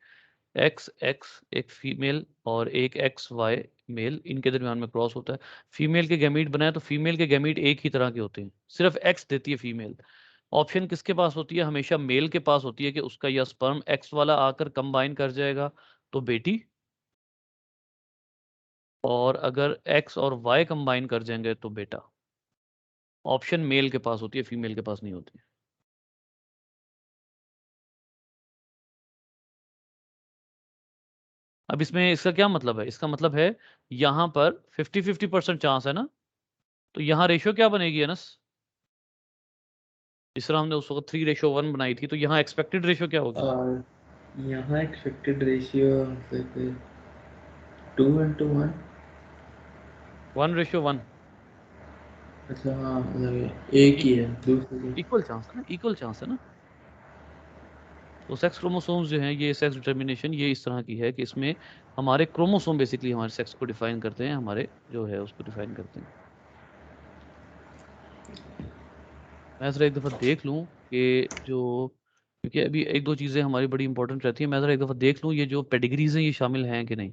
एक्स एक्स एक फीमेल और एक एक्स वाई मेल, इनके दरमियान में क्रॉस होता है। फीमेल के गैमीट बनाए तो फीमेल के गैमीट एक ही तरह के होते हैं, सिर्फ एक्स देती है फीमेल। ऑप्शन किसके पास होती है? हमेशा मेल के पास होती है कि उसका यह स्पर्म एक्स वाला आकर कंबाइन कर जाएगा तो बेटी, और अगर एक्स और वाई कंबाइन कर जाएंगे तो बेटा। ऑप्शन मेल के पास होती है, फीमेल के पास नहीं होती। अब इसमें इसका क्या मतलब है? इसका मतलब है यहां पर 50-50% चांस है ना, तो यहां रेशियो क्या बनेगी अनस? जिस तरह हमने उस वक्त 3:1 बनाई थी, तो यहाँ एक्सपेक्टेड रेशियो क्या होगी? यहाँ एक्सपेक्टेड रेशियो मतलब 2:1। 1:1। अच्छा हाँ, मतलब एक ही है दूसरी। इक्वल चांस है ना, इक्वल चांस है ना। तो सेक्स क्रोमोसोम्स जो हैं, ये सेक्स डिटर्मिनेशन ये इस तरह की है कि इसमें हमारे क्रोमोसोम बेसिकली हमारे सेक्स को डिफाइन करते हैं, हमारे जो है उसको डिफाइन करते हैं। मैं ज़रा एक दफ़ा देख लूँ कि जो, क्योंकि अभी एक दो चीज़ें हमारी बड़ी इंपॉर्टेंट रहती हैं, मैं ज़रा एक दफ़ा देख लूँ ये जो पेडिग्रीज हैं ये शामिल हैं कि नहीं।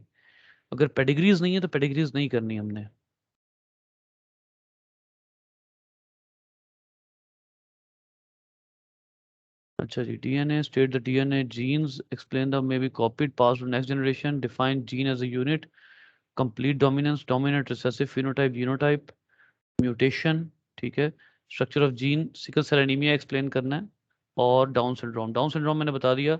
अगर पेडिग्रीज नहीं है तो पेडिग्रीज नहीं करनी हमने। अच्छा जी, DNA state the DNA genes explain the may be copied pass to next generation, define gene as a unit, complete dominance, dominant recessive phenotype genotype, mutation, ठीक है, structure of gene, sickle cell anaemia explain करना है, और डाउन सिंड्रोम। डाउन सिंड्रोम मैंने बता दिया,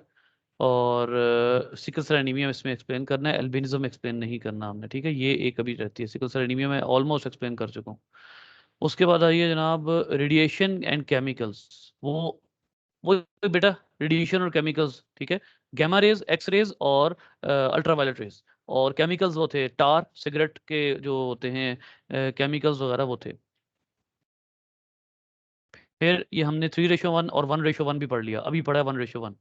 और सिकल सेल एनीमिया इसमें एक्सप्लेन करना है, एल्बिनिज्म एक्सप्लेन नहीं करना हमने, ठीक है। ये एक अभी रहती है, सिकल सेल एनीमिया में ऑलमोस्ट एक्सप्लेन कर चुका हूँ। उसके बाद आइए जनाब, रेडिएशन एंड केमिकल्स। वो बेटा, रेडिएशन और केमिकल्स, ठीक है। गैमा रेज, एक्स रेज और अल्ट्रावायलेट रेज, और केमिकल्स वो थे टार, सिगरेट के जो होते हैं केमिकल्स वगैरह वो थे। फिर ये हमने 3:1 और 1:1 भी पढ़ लिया, अभी पढ़ा है 1:1।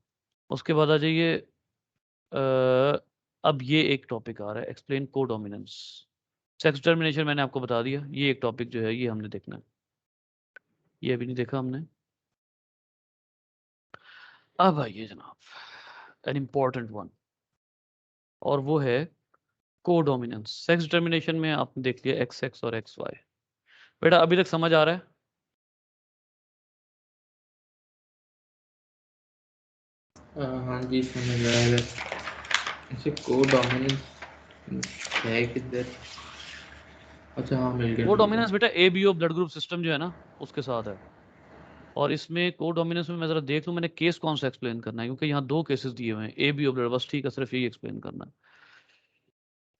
उसके बाद आ जाइए, अब ये एक टॉपिक आ रहा है, एक्सप्लेन को डोमिनेंस। सेक्स डिटर्मिनेशन मैंने आपको बता दिया, ये एक टॉपिक जो है ये हमने देखना है, ये अभी नहीं देखा हमने। अब आइए जनाब, एन इम्पॉर्टेंट वन, और वो है को डोमिनेंस। सेक्स डिटर्मिनेशन में आपने देख लिया एक्स एक्स और एक्स वाई। बेटा अभी तक समझ आ रहा है? हाँ जी, समझ आ रहा है। ऐसे को डोमिनेंस है किधर? अच्छा हाँ, मिल गया को मिल गया। डोमिनेंस बेटा ABO ब्लड ग्रुप सिस्टम जो है ना उसके साथ है। और इसमें को डोमिनेंस में मैं जरा देख लूं मैंने केस कौन सा एक्सप्लेन करना है, क्योंकि यहाँ दो केसेस दिए हुए हैं ABO ब्लड, बस ठीक है, सिर्फ यही एक्सप्लेन करना है।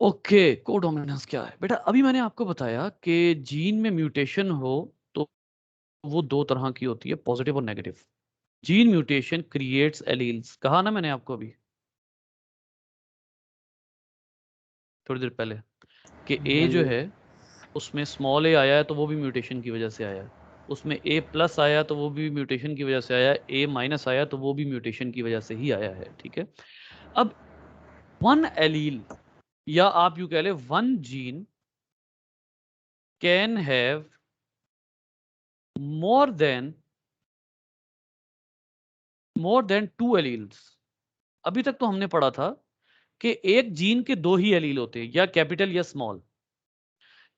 ओके, को डोमिनेंस क्या है बेटा? अभी मैंने आपको बताया कि जीन में म्यूटेशन हो तो वो दो तरह की होती है, पॉजिटिव और negative. Gene mutation creates alleles, कहा ना मैंने आपको अभी थोड़ी देर पहले, कि ए हाँ जो जी। है उसमें स्मॉल ए आया है तो वो भी म्यूटेशन की वजह से आया है, उसमें A+ आया तो वो भी म्यूटेशन की वजह से आया है, A- आया तो वो भी म्यूटेशन की वजह से ही आया है, ठीक है। अब वन एलील, या आप यूं कह ले one gene, can have more than two alleles. अभी तक तो हमने पढ़ा था कि एक जीन के दो ही एलील होते हैं, या कैपिटल या स्मॉल।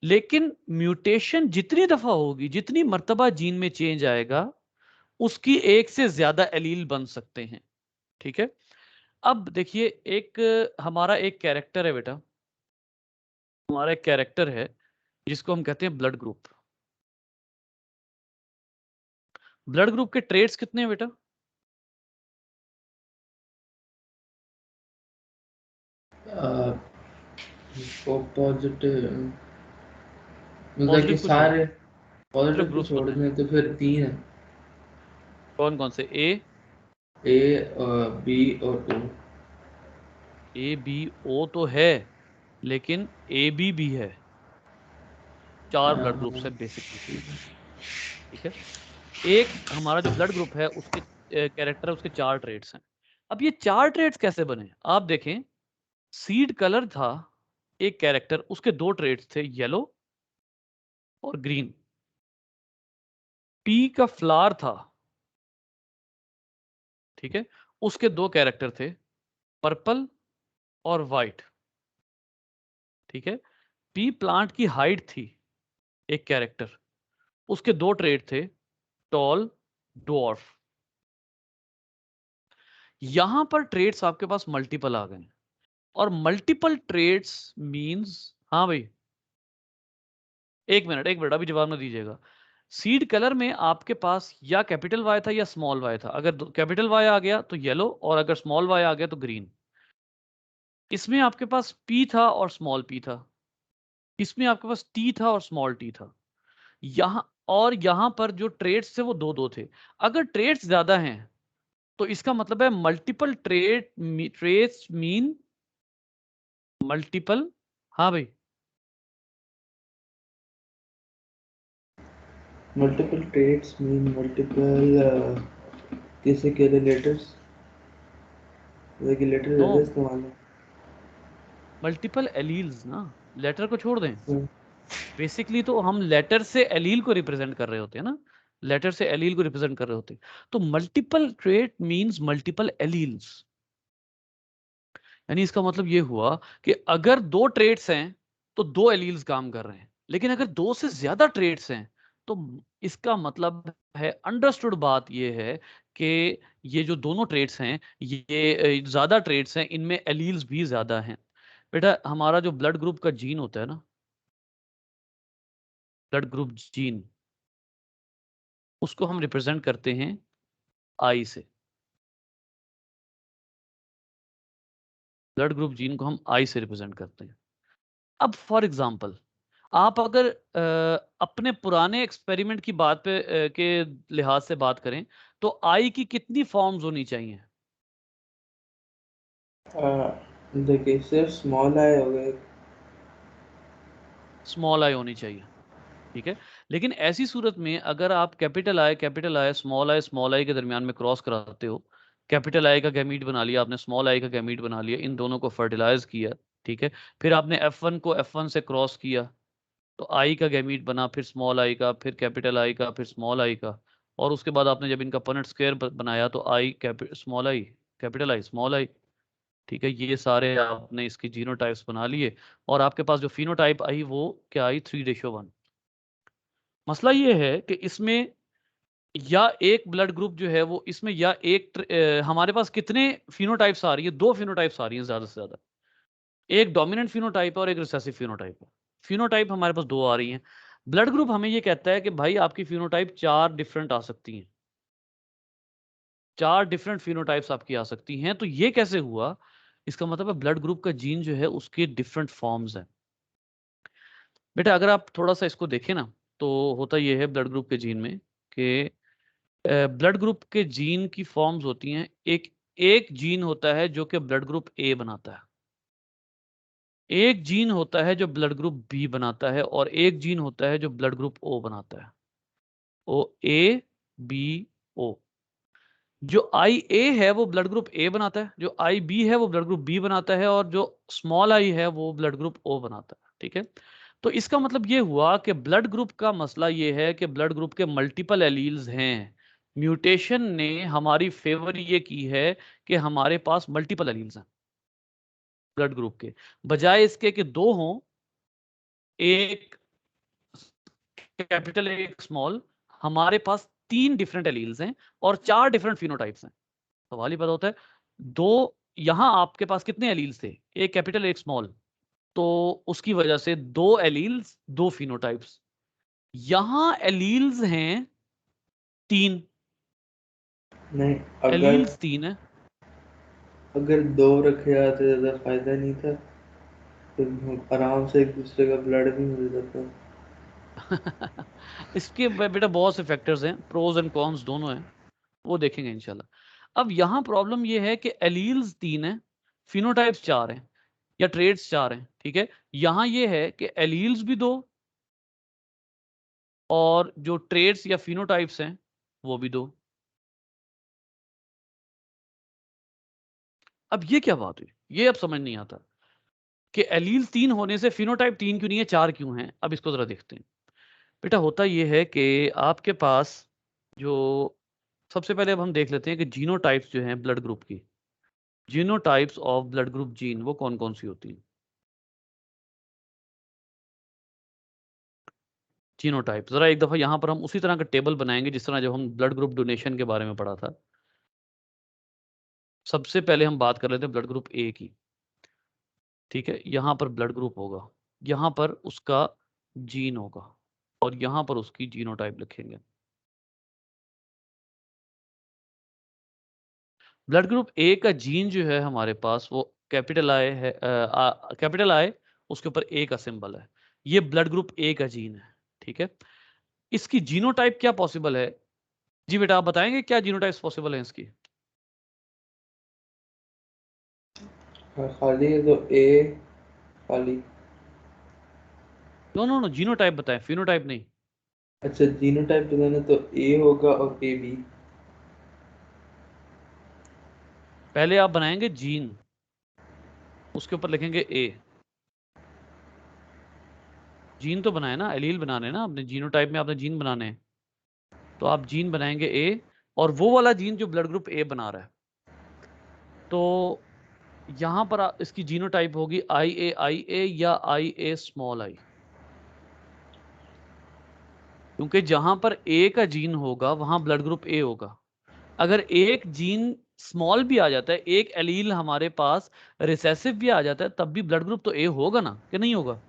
लेकिन म्यूटेशन जितनी दफा होगी, जितनी मर्तबा जीन में चेंज आएगा, उसकी एक से ज्यादा एलील बन सकते हैं, ठीक है। अब देखिए, एक हमारा एक कैरेक्टर है बेटा, हमारा एक कैरेक्टर है जिसको हम कहते हैं ब्लड ग्रुप। ब्लड ग्रुप के ट्रेड्स कितने हैं बेटा? वो पॉजिटिव मतलब कि पॉजिटिव कुछ नहीं, सारे सिर्फ पॉजिटिव को ग्रुप्स छोड़ बताएं। दें तो फिर 3 है। कौन कौन से? ए, बी और ओ। A B O तो है, लेकिन AB भी है। चार ब्लड ग्रुप्स है बेसिकली, ठीक है। एक हमारा जो ब्लड ग्रुप है उसके कैरेक्टर है, उसके चार ट्रेड्स हैं। अब ये चार ट्रेड्स कैसे बने आप देखें। सीड कलर था एक कैरेक्टर, उसके दो ट्रेड्स थे, येलो और ग्रीन। पी का फ्लावर था, ठीक है, उसके दो कैरेक्टर थे, पर्पल और वाइट, ठीक है। पी प्लांट की हाइट थी एक कैरेक्टर, उसके दो ट्रेड थे, टॉल, डॉर्फ। यहां पर ट्रेड्स आपके पास मल्टीपल आ गए, और मल्टीपल ट्रेड्स मींस, हाँ भाई, एक मिनट अभी जवाब ना दीजिएगा। सीड कलर में आपके पास या कैपिटल वाई था या स्मॉल वाई था, अगर कैपिटल वाई आ गया तो येलो, और अगर स्मॉल वाई आ गया तो ग्रीन। इसमें आपके पास पी था और स्मॉल पी था, इसमें आपके पास टी था और स्मॉल टी था। यहां और यहां पर जो ट्रेड्स थे वो 2-2 थे। अगर ट्रेड्स ज्यादा हैं तो इसका मतलब है मल्टीपल ट्रेड्स मीन मल्टीपल। हाँ भाई, मल्टीपल ट्रेड्स मीन मल्टीपल किसी के रेगुलेटर्स रेगुलेटर नो, ज़्यादा इस्तेमाल है। मल्टीपल एलील्स ना, लेटर को छोड़ दें। हम्म, बेसिकली तो हम लेटर से एलील को रिप्रेजेंट कर रहे होते हैं ना, लेटर से एलील को रिप्रेजेंट कर रहे होते हैं। तो multiple trait means multiple alleles, यानी इसका मतलब ये हुआ कि अगर 2 ट्रेट्स हैं तो 2 एलील्स काम कर रहे हैं, लेकिन अगर 2 से ज्यादा ट्रेट्स हैं तो इसका मतलब है, अंडरस्टूड बात ये है कि ये जो दोनों ट्रेट्स हैं, ये ज्यादा ट्रेट्स हैं, इनमें एलील्स भी ज्यादा हैं। बेटा हमारा जो ब्लड ग्रुप का जीन होता है ना, ब्लड ग्रुप जीन, उसको हम रिप्रेजेंट करते हैं आई से। ब्लड ग्रुप जीन को हम आई से रिप्रेजेंट करते हैं। अब फॉर एग्जांपल आप अगर अपने पुराने एक्सपेरिमेंट की बात पे के लिहाज से बात करें तो आई की कितनी फॉर्म्स होनी चाहिए? देखिए सिर्फ स्मॉल आई हो गए। स्मॉल आई होनी चाहिए, ठीक है। लेकिन ऐसी सूरत में अगर आप कैपिटल आई स्मॉल आई के दरमियान में क्रॉस कराते हो, कैपिटल आई का गैमीट बना लिया आपने, स्मॉल आई का गैमीट बना लिया, इन दोनों को फर्टिलाइज किया, ठीक है। फिर आपने F1 को F1 से क्रॉस किया तो आई का गैमीट बना, फिर स्मॉल आई का, फिर कैपिटल आई का, फिर स्मॉल आई का। और उसके बाद आपने जब इनका पनेट स्क्वायर बनाया तो आई small I, capital I, small I, ठीक है। ये सारे आपने इसकी जीनोटाइप्स बना लिए और आपके पास जो फिनोटाइप आई वो क्या आई? 3:1। मसला ये है कि इसमें या एक ब्लड ग्रुप जो है वो इसमें या हमारे पास कितने फिनोटाइप्स आ रही है? 2 फिनोटाइप्स आ रही हैं ज्यादा से ज्यादा। एक डोमिनेंट फिनोटाइप है और एक रिसेसिव फिनोटाइप है। फिनोटाइप हमारे पास 2 आ रही हैं। ब्लड ग्रुप हमें ये कहता है कि भाई आपकी फिनोटाइप 4 डिफरेंट आ सकती हैं, 4 डिफरेंट फिनोटाइप्स आपकी आ सकती हैं। तो ये कैसे हुआ? इसका मतलब है ब्लड ग्रुप का जीन जो है उसके डिफरेंट फॉर्म्स हैं। बेटा अगर आप थोड़ा सा इसको देखें ना, तो होता ये है ब्लड ग्रुप के जीन में कि ब्लड ग्रुप के जीन की फॉर्म्स होती हैं। एक एक जीन होता है जो कि ब्लड ग्रुप ए बनाता है, एक जीन होता है जो ब्लड ग्रुप बी बनाता है, और एक जीन होता है जो ब्लड ग्रुप ओ बनाता है। ओ, ए, बी, ओ। जो आई ए है वो ब्लड ग्रुप ए बनाता है, जो आई बी है वो ब्लड ग्रुप बी बनाता है, और जो स्मॉल आई है वो ब्लड ग्रुप ओ बनाता है, ठीक है। तो इसका मतलब ये हुआ कि ब्लड ग्रुप का मसला ये है कि ब्लड ग्रुप के मल्टीपल एलील्स हैं। म्यूटेशन ने हमारी फेवर ये की है कि हमारे पास मल्टीपल एलील्स हैं ब्लड ग्रुप के, बजाय इसके कि 2 हों, एक कैपिटल एक स्मॉल, हमारे पास 3 डिफरेंट एलील्स हैं और 4 डिफरेंट फिनोटाइप्स हैं। सवाल ही पैदा होता है, दो, यहां आपके पास कितने एलील्स थे? एक कैपिटल एक स्मॉल, तो उसकी वजह से 2 एलील्स 2 फिनोटाइप्स। यहां एलील्स हैं 3, नहीं, अगर एलील्स 3 है। अगर दो रखे जाते ज़्यादा फायदा नहीं था, तो हम आराम से एक दूसरे का ब्लड भी मिल जाता। इसके बेटा बहुत से फैक्टर्स हैं, प्रोज एंड कॉन्स दोनों हैं, वो देखेंगे इंशाल्लाह। अब यहां प्रॉब्लम ये है कि एलील्स 3 है, फिनोटाइप्स 4 हैं, या ट्रेड्स 4 हैं, ठीक है। यहां ये है कि एलील्स भी 2 और जो ट्रेड्स या फिनोटाइप्स हैं वो भी 2। अब ये क्या बात हुई? ये अब समझ नहीं आता कि एलील 3 होने से फिनोटाइप 3 क्यों नहीं है, 4 क्यों है? अब इसको जरा देखते हैं। बेटा होता ये है कि आपके पास जो, सबसे पहले अब हम देख लेते हैं कि जीनोटाइप्स जो हैं ब्लड ग्रुप की, genotypes of blood group gene वो कौन कौन सी होती हैं? जीनोटाइप जरा एक दफा यहां पर हम उसी तरह का टेबल बनाएंगे जिस तरह जब हम ब्लड ग्रुप डोनेशन के बारे में पढ़ा था। सबसे पहले हम बात कर लेते हैं ब्लड ग्रुप ए की, ठीक है। यहां पर ब्लड ग्रुप होगा, यहां पर उसका जीन होगा, और यहां पर उसकी जीनोटाइप लिखेंगे। ब्लड ग्रुप ए का जीन जो है हमारे पास वो कैपिटल आई है, कैपिटल आई, उसके ऊपर ए का सिंबल है, ये ब्लड ग्रुप ए का जीन है, ठीक है। इसकी जीनोटाइप क्या पॉसिबल है? जी बेटा आप बताएंगे क्या जीनोटाइप्स पॉसिबल है इसकी? खाली है तो ए खाली। नो नो नो, जीनोटाइप बताएं, फिनोटाइप नहीं। अच्छा जीनोटाइप बताना तो ए होगा और ए बी। पहले आप बनाएंगे जीन, उसके ऊपर लिखेंगे ए। जीन तो बनाए ना, एलील बनाने ना आपने, जीनोटाइप में आपने जीन बनाने हैं, तो आप जीन बनाएंगे ए, और वो वाला जीन जो ब्लड ग्रुप ए बना रहा है, तो यहां पर इसकी जीनोटाइप होगी आई ए या आई ए स्मॉल आई। क्योंकि जहां पर ए का जीन होगा वहां ब्लड ग्रुप ए होगा। अगर एक जीन स्मॉल भी आ जाता है, एक एलील हमारे पास रिसेसिव भी आ जाता है, तब भी ब्लड ग्रुप तो ए होगा ना, कि नहीं होगा?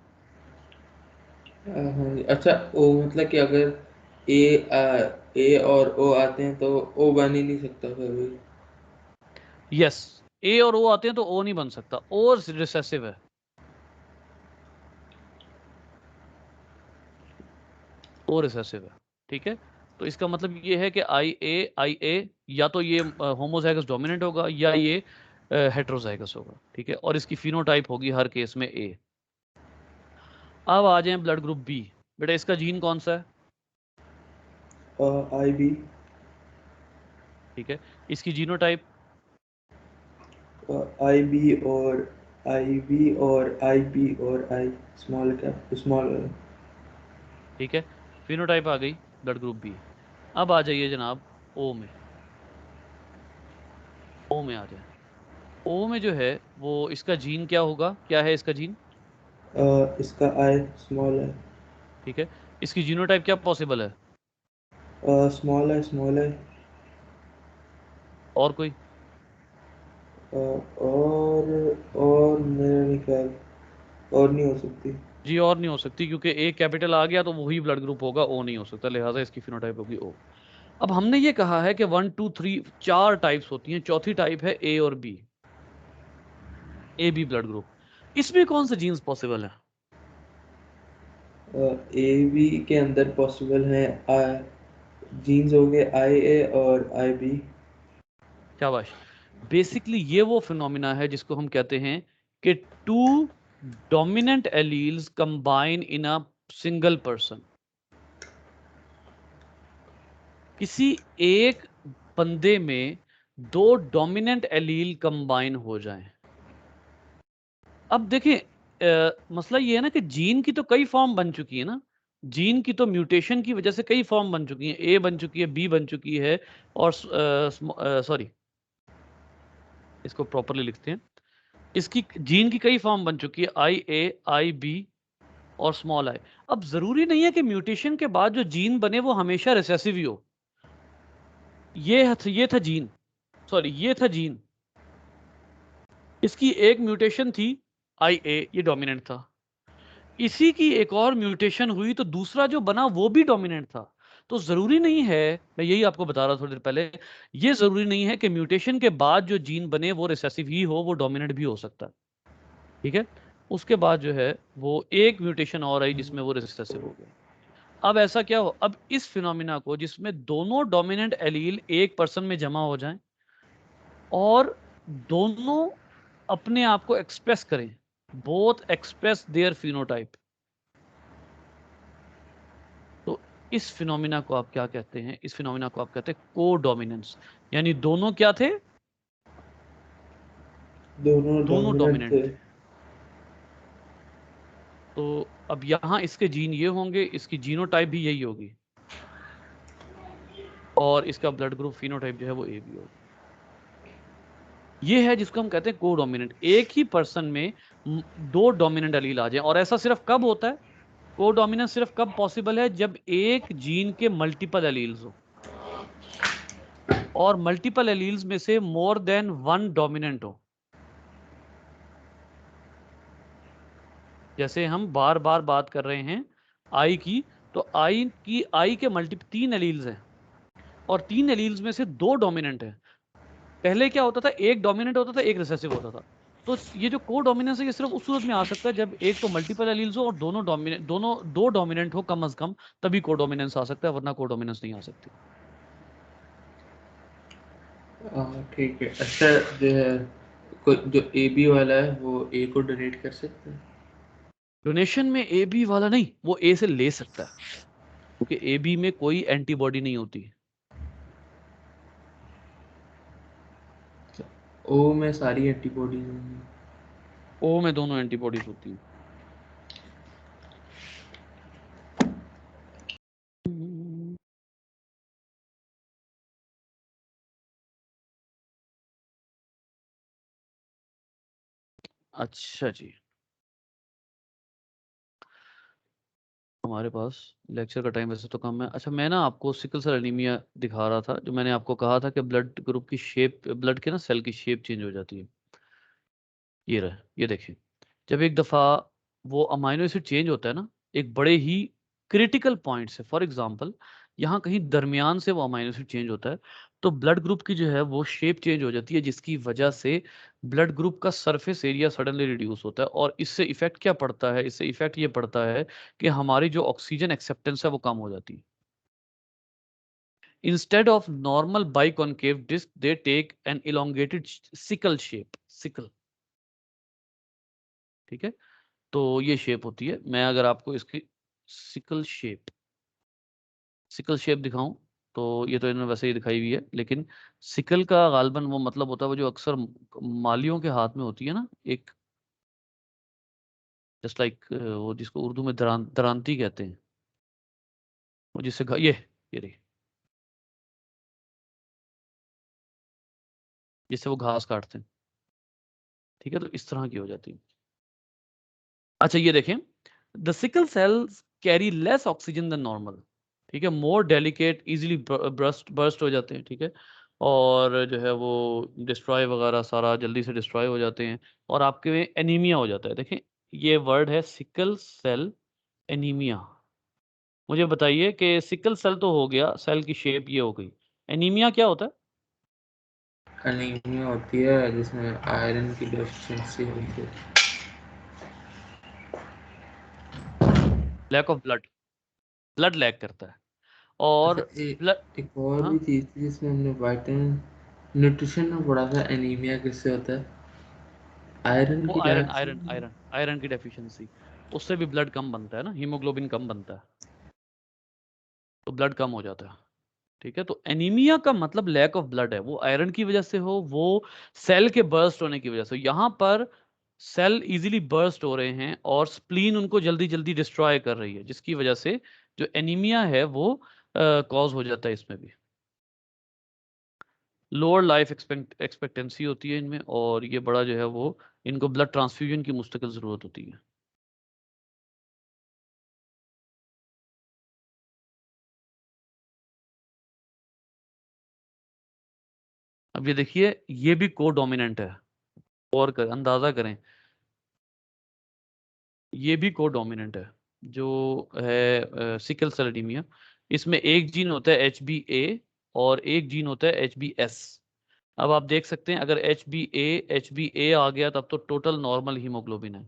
हाँ जी। अच्छा ओ मतलब कि अगर ए और ओ आते हैं तो ओ बन ही नहीं सकता फिर भी। यस, ए और ओ आते हैं तो ओ नहीं बन सकता, ओ रिसेसिव है, ओ रिसेसिव है। ठीक है, तो इसका मतलब ये है कि आई ए या तो ये होमोजाइगस डोमिनेंट होगा या ये हेट्रोजाइगस होगा। ठीक है, और इसकी फिनोटाइप होगी हर केस में ए। अब आ जाए ब्लड ग्रुप बी। बेटा इसका जीन कौन सा है? आई बी। ठीक है, इसकी जीनोटाइप? आई बी और आई बी और आई स्मॉल कैप स्मॉल। ठीक है, फिनोटाइप आ गई ब्लड ग्रुप बी। अब आ जाइए जनाब ओ में। ओ में आ जाए। ओ में जो है वो इसका जीन क्या होगा, क्या है इसका जीन? इसका आई स्मॉल है। ठीक है, इसकी जीनोटाइप क्या पॉसिबल है? स्मॉल है स्मॉल है। और कोई? और मेरा नहीं ख्याल और नहीं हो सकती। जी और नहीं हो सकती, क्योंकि ए कैपिटल आ गया तो वही ब्लड ग्रुप होगा, ओ नहीं हो सकता, लिहाजा इसकी फिनोटाइप होगी ओ। अब हमने ये कहा है कि 1 2 3 4 टाइप्स होती हैं, चौथी टाइप है ए और B, A B blood group. इसमें कौन से जीन्स पॉसिबल है? ए बी के अंदर पॉसिबल है जीन्स हो गए आई ए और आई बी। शाबाश। बेसिकली ये वो फिनोमिना है जिसको हम कहते हैं कि two dominant alleles combine in a single person. किसी एक बंदे में दो डोमिनेंट एलील कंबाइन हो जाएं। अब देखिए मसला ये है ना कि जीन की तो कई फॉर्म बन चुकी है ना, जीन की तो म्यूटेशन की वजह से कई फॉर्म बन चुकी हैं, ए बन चुकी है, बी बन चुकी है, और सॉरी इसको प्रॉपरली लिखते हैं, इसकी जीन की कई फॉर्म बन चुकी है, आई ए आई बी और स्मॉल आई। अब जरूरी नहीं है कि म्यूटेशन के बाद जो जीन बने वो हमेशा रिसेसिव ही हो। ये था जीन, सॉरी ये था जीन, इसकी एक म्यूटेशन थी आई ए, ये डोमिनेंट था, इसी की एक और म्यूटेशन हुई तो दूसरा जो बना वो भी डोमिनेंट था। तो जरूरी नहीं है, मैं यही आपको बता रहा था थोड़ी देर पहले, ये जरूरी नहीं है कि म्यूटेशन के बाद जो जीन बने वो रिसेसिव ही हो, वो डोमिनेंट भी हो सकता है। ठीक है, उसके बाद जो है वो एक म्यूटेशन और आई जिसमें वो रिसेसिव हो गया। अब ऐसा क्या हो, अब इस फिनोमिना को जिसमें दोनों डोमिनेंट एलील एक पर्सन में जमा हो जाएं और दोनों अपने आप को एक्सप्रेस करें, बोथ एक्सप्रेस देयर फिनोटाइप, तो इस फिनोमिना को आप क्या कहते हैं? इस फिनोमिना को आप कहते हैं को डोमिनेंस। यानी दोनों क्या थे? दोनों दोनों डोमिनेंट डोमिनेंट थे। थे। तो अब यहां इसके जीन ये होंगे, इसकी जीनोटाइप भी यही होगी, और इसका ब्लड ग्रुप फिनोटाइप जो है वो ए बी होगा। ये है जिसको हम कहते हैं को डोमिनेंट, एक ही पर्सन में दो डोमिनेंट एलील आ जाए। और ऐसा सिर्फ कब होता है, को डोमिनेंस सिर्फ कब पॉसिबल है, जब एक जीन के मल्टीपल एलील्स हो, और मल्टीपल एलील्स में से मोर देन वन डोमिनेंट हो। जैसे हम बार बार बात कर रहे हैं आई की, तो आई के मल्टीपल तीन एलील्स हैं, और तीन एलील्स में से दो डोमिनेंट हैं। पहले क्या होता था, एक डोमिनेंट होता था, एक रिसेसिव होता था। तो ये जो को डोमिनेंस है ये सिर्फ उस सूरत में आ सकता है जब एक तो मल्टीपल एलील्स हो और दोनों दो डोमिनेंट हो कम से कम, तभी को डोमिनेंस आ सकता है, वरना को डोमिनेंस नहीं आ सकती। ठीक है। अच्छा, जो है कोई जो ए बी वाला है वो ए को डोनेट कर सकता है? डोनेशन में ए बी वाला नहीं, वो ए से ले सकता है, क्योंकि ए बी में कोई एंटीबॉडी नहीं होती। ओ में सारी एंटीबॉडीज होंगी। ओ में दोनों एंटीबॉडीज होती हैं। अच्छा जी, हमारे पास लेक्चर का टाइम वैसे तो कम है। अच्छा, मैं ना आपको सिकल सेल एनीमिया दिखा रहा था, जो मैंने आपको कहा था कि ब्लड ग्रुप की शेप, ब्लड के ना सेल की शेप चेंज हो जाती है। ये रहे, ये देखिए, जब एक दफ़ा वो अमाइनो एसिड चेंज होता है ना, एक बड़े ही क्रिटिकल पॉइंट से, फॉर एग्जांपल यहाँ कहीं दरमियान से वो अमाइनो एसिड चेंज होता है, तो ब्लड ग्रुप की जो है वो शेप चेंज हो जाती है, जिसकी वजह से ब्लड ग्रुप का सरफेस एरिया सडनली रिड्यूस होता है। और इससे इफेक्ट क्या पड़ता है? इससे इफेक्ट ये पड़ता है कि हमारी जो ऑक्सीजन एक्सेप्टेंस है वो कम हो जाती है। Instead of normal biconcave disc they take an elongated sickle shape, sickle, ठीक है। तो ये शेप होती है। मैं अगर आपको इसकी सिकल शेप, सिकल शेप दिखाऊं, तो ये तो इन्होंने वैसे ही दिखाई हुई है, लेकिन सिकल का गालबन वो मतलब होता है वो जो अक्सर मालियों के हाथ में होती है ना, एक जस्ट लाइक वो जिसको उर्दू में दरांती कहते हैं, वो जिससे ये रही, जिससे वो घास काटते हैं, ठीक है। तो इस तरह की हो जाती है। अच्छा, ये देखें, the sickle cells carry less oxygen than normal, ठीक है, मोर डेलिकेट, इजीली बर्स्ट हो जाते हैं, ठीक है, और जो है वो डिस्ट्रॉय वगैरह सारा जल्दी से डिस्ट्रॉय हो जाते हैं, और आपके में एनीमिया हो जाता है। देखें, ये वर्ड है सिकल सेल एनीमिया। मुझे बताइए कि सिकल सेल तो हो गया, सेल की शेप ये हो गई, एनीमिया क्या होता है? अनीमिया होती है जिसमें आयरन की डेफिशिएंसी होती है। Lack of blood, blood lack करता है, अच्छा, और ब्लड, एक और हाँ, भी चीज़ थी जिसमें हमने विटामिन न्यूट्रिशन में पढ़ा था, एनीमिया किससे होता है? आयरन वो की iron iron deficiency. Iron iron की डेफिशिएंसी, उससे भी ब्लड कम बनता है ना, हीमोग्लोबिन कम बनता है, तो ब्लड कम हो जाता है, ठीक है। तो एनीमिया का मतलब लैक ऑफ ब्लड है, वो आयरन की वजह से हो, वो सेल के बर्स्ट होने की वजह से। यहाँ पर सेल इजीली बर्स्ट हो रहे हैं और स्प्लीन उनको जल्दी जल्दी डिस्ट्रॉय कर रही है, जिसकी वजह से जो एनीमिया है वो कॉज हो जाता है इसमें भी। लोअर लाइफ एक्सपेक्टेंसी होती है इनमें, और ये बड़ा जो है वो, इनको ब्लड ट्रांसफ्यूजन की मुस्तकिल ज़रूरत होती है। अब ये देखिए, ये भी को डोमिनेंट है, और अंदाजा करें, ये भी को डोमिनेंट है, जो है सिकल सेल एनीमिया। इसमें एक जीन होता है HbA और एक जीन होता है HbS। अब आप देख सकते हैं, अगर HbA आ गया तब तो टोटल नॉर्मल हीमोग्लोबिन है,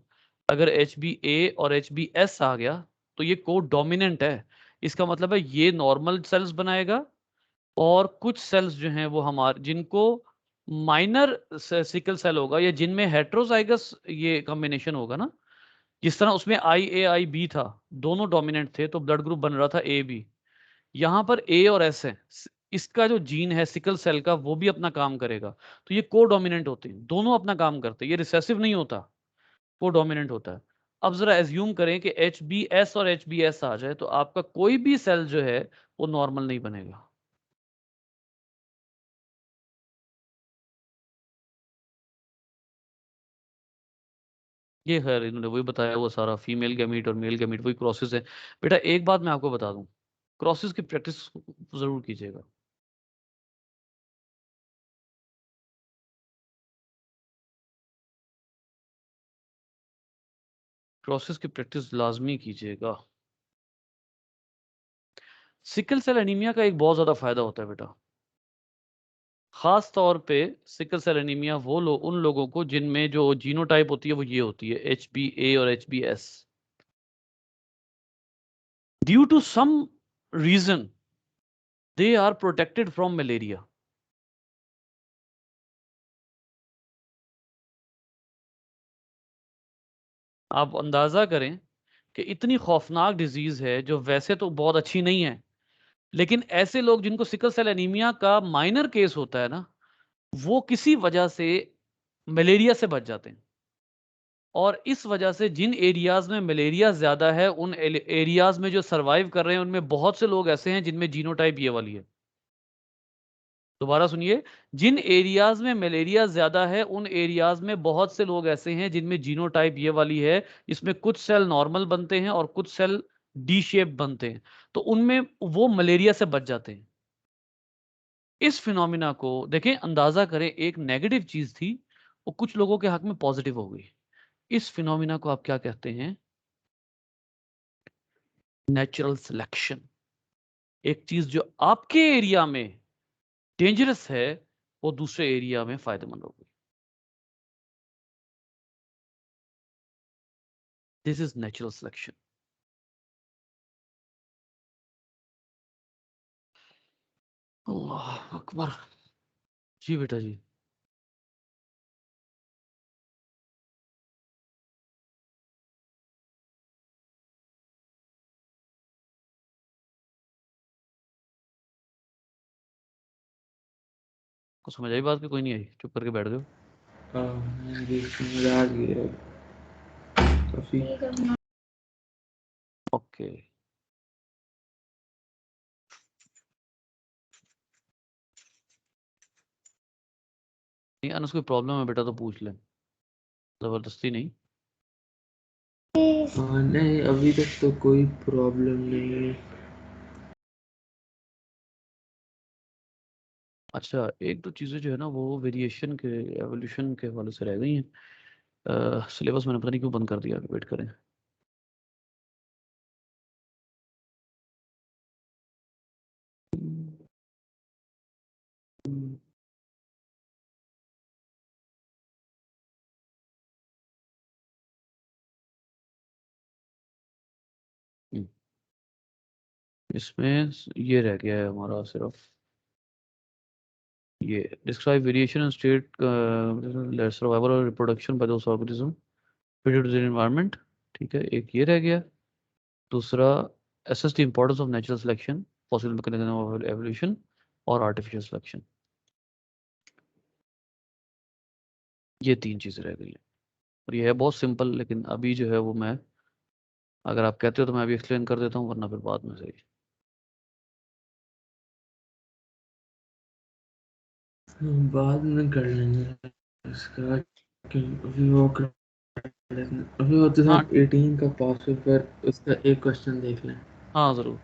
अगर HbA और HbS आ गया तो ये को डोमिनेंट है। इसका मतलब है ये नॉर्मल सेल्स बनाएगा, और कुछ सेल्स जो हैं वो हमारे, जिनको माइनर सिकल सेल होगा, या जिनमें हेट्रोजाइगस ये कॉम्बिनेशन होगा ना, जिस तरह उसमें IAIB था, दोनों डोमिनेंट थे तो ब्लड ग्रुप बन रहा था AB। यहाँ पर A और S है, इसका जो जीन है सिकल सेल का वो भी अपना काम करेगा, तो ये को डोमिनेंट होते हैं, दोनों अपना काम करते हैं, ये रिसेसिव नहीं होता, को डोमिनेंट होता है। अब जरा एज्यूम करें कि HbS और HbS आ जाए, तो आपका कोई भी सेल जो है वो नॉर्मल नहीं बनेगा। ये खैर इन्होंने वही बताया, वो सारा फीमेल गैमीट और मेल गैमीट वही क्रॉसेस है। बेटा एक बात मैं आपको बता दूं, क्रॉसेस की प्रैक्टिस जरूर कीजिएगा। क्रॉसेस की प्रैक्टिस लाजमी कीजिएगा। सिकल सेल एनीमिया का एक बहुत ज्यादा फायदा होता है बेटा, खास तौर पे सिकल सेल एनीमिया उन लोगों को जिनमें जो जीनोटाइप होती है वो ये होती है HbA और HbS। Due to some reason they are protected from malaria. आप अंदाजा करें कि इतनी खौफनाक डिजीज है जो वैसे तो बहुत अच्छी नहीं है, लेकिन ऐसे लोग जिनको सिकल सेल एनीमिया का माइनर केस होता है ना, वो किसी वजह से मलेरिया से बच जाते हैं। और इस वजह से जिन एरियाज में मलेरिया ज्यादा है उन एरियाज में जो सरवाइव कर रहे हैं उनमें बहुत से लोग ऐसे हैं जिनमें जीनोटाइप ये वाली है। दोबारा सुनिए, जिन एरियाज में मलेरिया ज्यादा है उन एरियाज में बहुत से लोग ऐसे हैं जिनमें जीनोटाइप ये वाली है। इसमें कुछ सेल नॉर्मल बनते हैं और कुछ सेल डी शेप बनते हैं, तो उनमें वो मलेरिया से बच जाते हैं। इस फिनोमिना को देखें, अंदाजा करें, एक नेगेटिव चीज थी वो कुछ लोगों के हक में पॉजिटिव हो गई। इस फिनोमिना को आप क्या कहते हैं? Natural selection. एक चीज जो आपके एरिया में डेंजरस है वो दूसरे एरिया में फायदेमंद हो गई। This is natural selection. अल्लाह अकबर। जी बेटा जी। को समझ आई बात कि कोई नहीं आई? चुप करके बैठ गए। हाँ, मुझे समझ आ गया काफी। ओके। नहीं अनस, कोई प्रॉब्लम है बेटा तो पूछ ले, जबरदस्ती नहीं। हाँ नहीं, अभी तक तो कोई प्रॉब्लम नहीं है। अच्छा, एक दो चीज़ें जो है ना वो वेरिएशन के एवोल्यूशन के हवाले से रह गई हैं। सिलेबस मैंने पता नहीं क्यों बंद कर दिया, वेट करें। इसमें ये रह गया है हमारा सिर्फ ये describe variation in state survival और reproduction by those organism fitted to the environment. ठीक है, एक ये रह गया। दूसरा, assess the importance of natural selection, possible mechanism of evolution और artificial selection। ये तीन चीजें रह गई हैं और ये है बहुत सिंपल, लेकिन अभी जो है वो मैं, अगर आप कहते हो तो मैं अभी एक्सप्लेन कर देता हूँ, वरना फिर बाद में सही। बाद में कर लेंगे इसका, कि अभी वो कर लेते हैं। अभी वो तो हाँ 18 का पास पेपर, उसका एक क्वेश्चन देख लें। हाँ जरूर।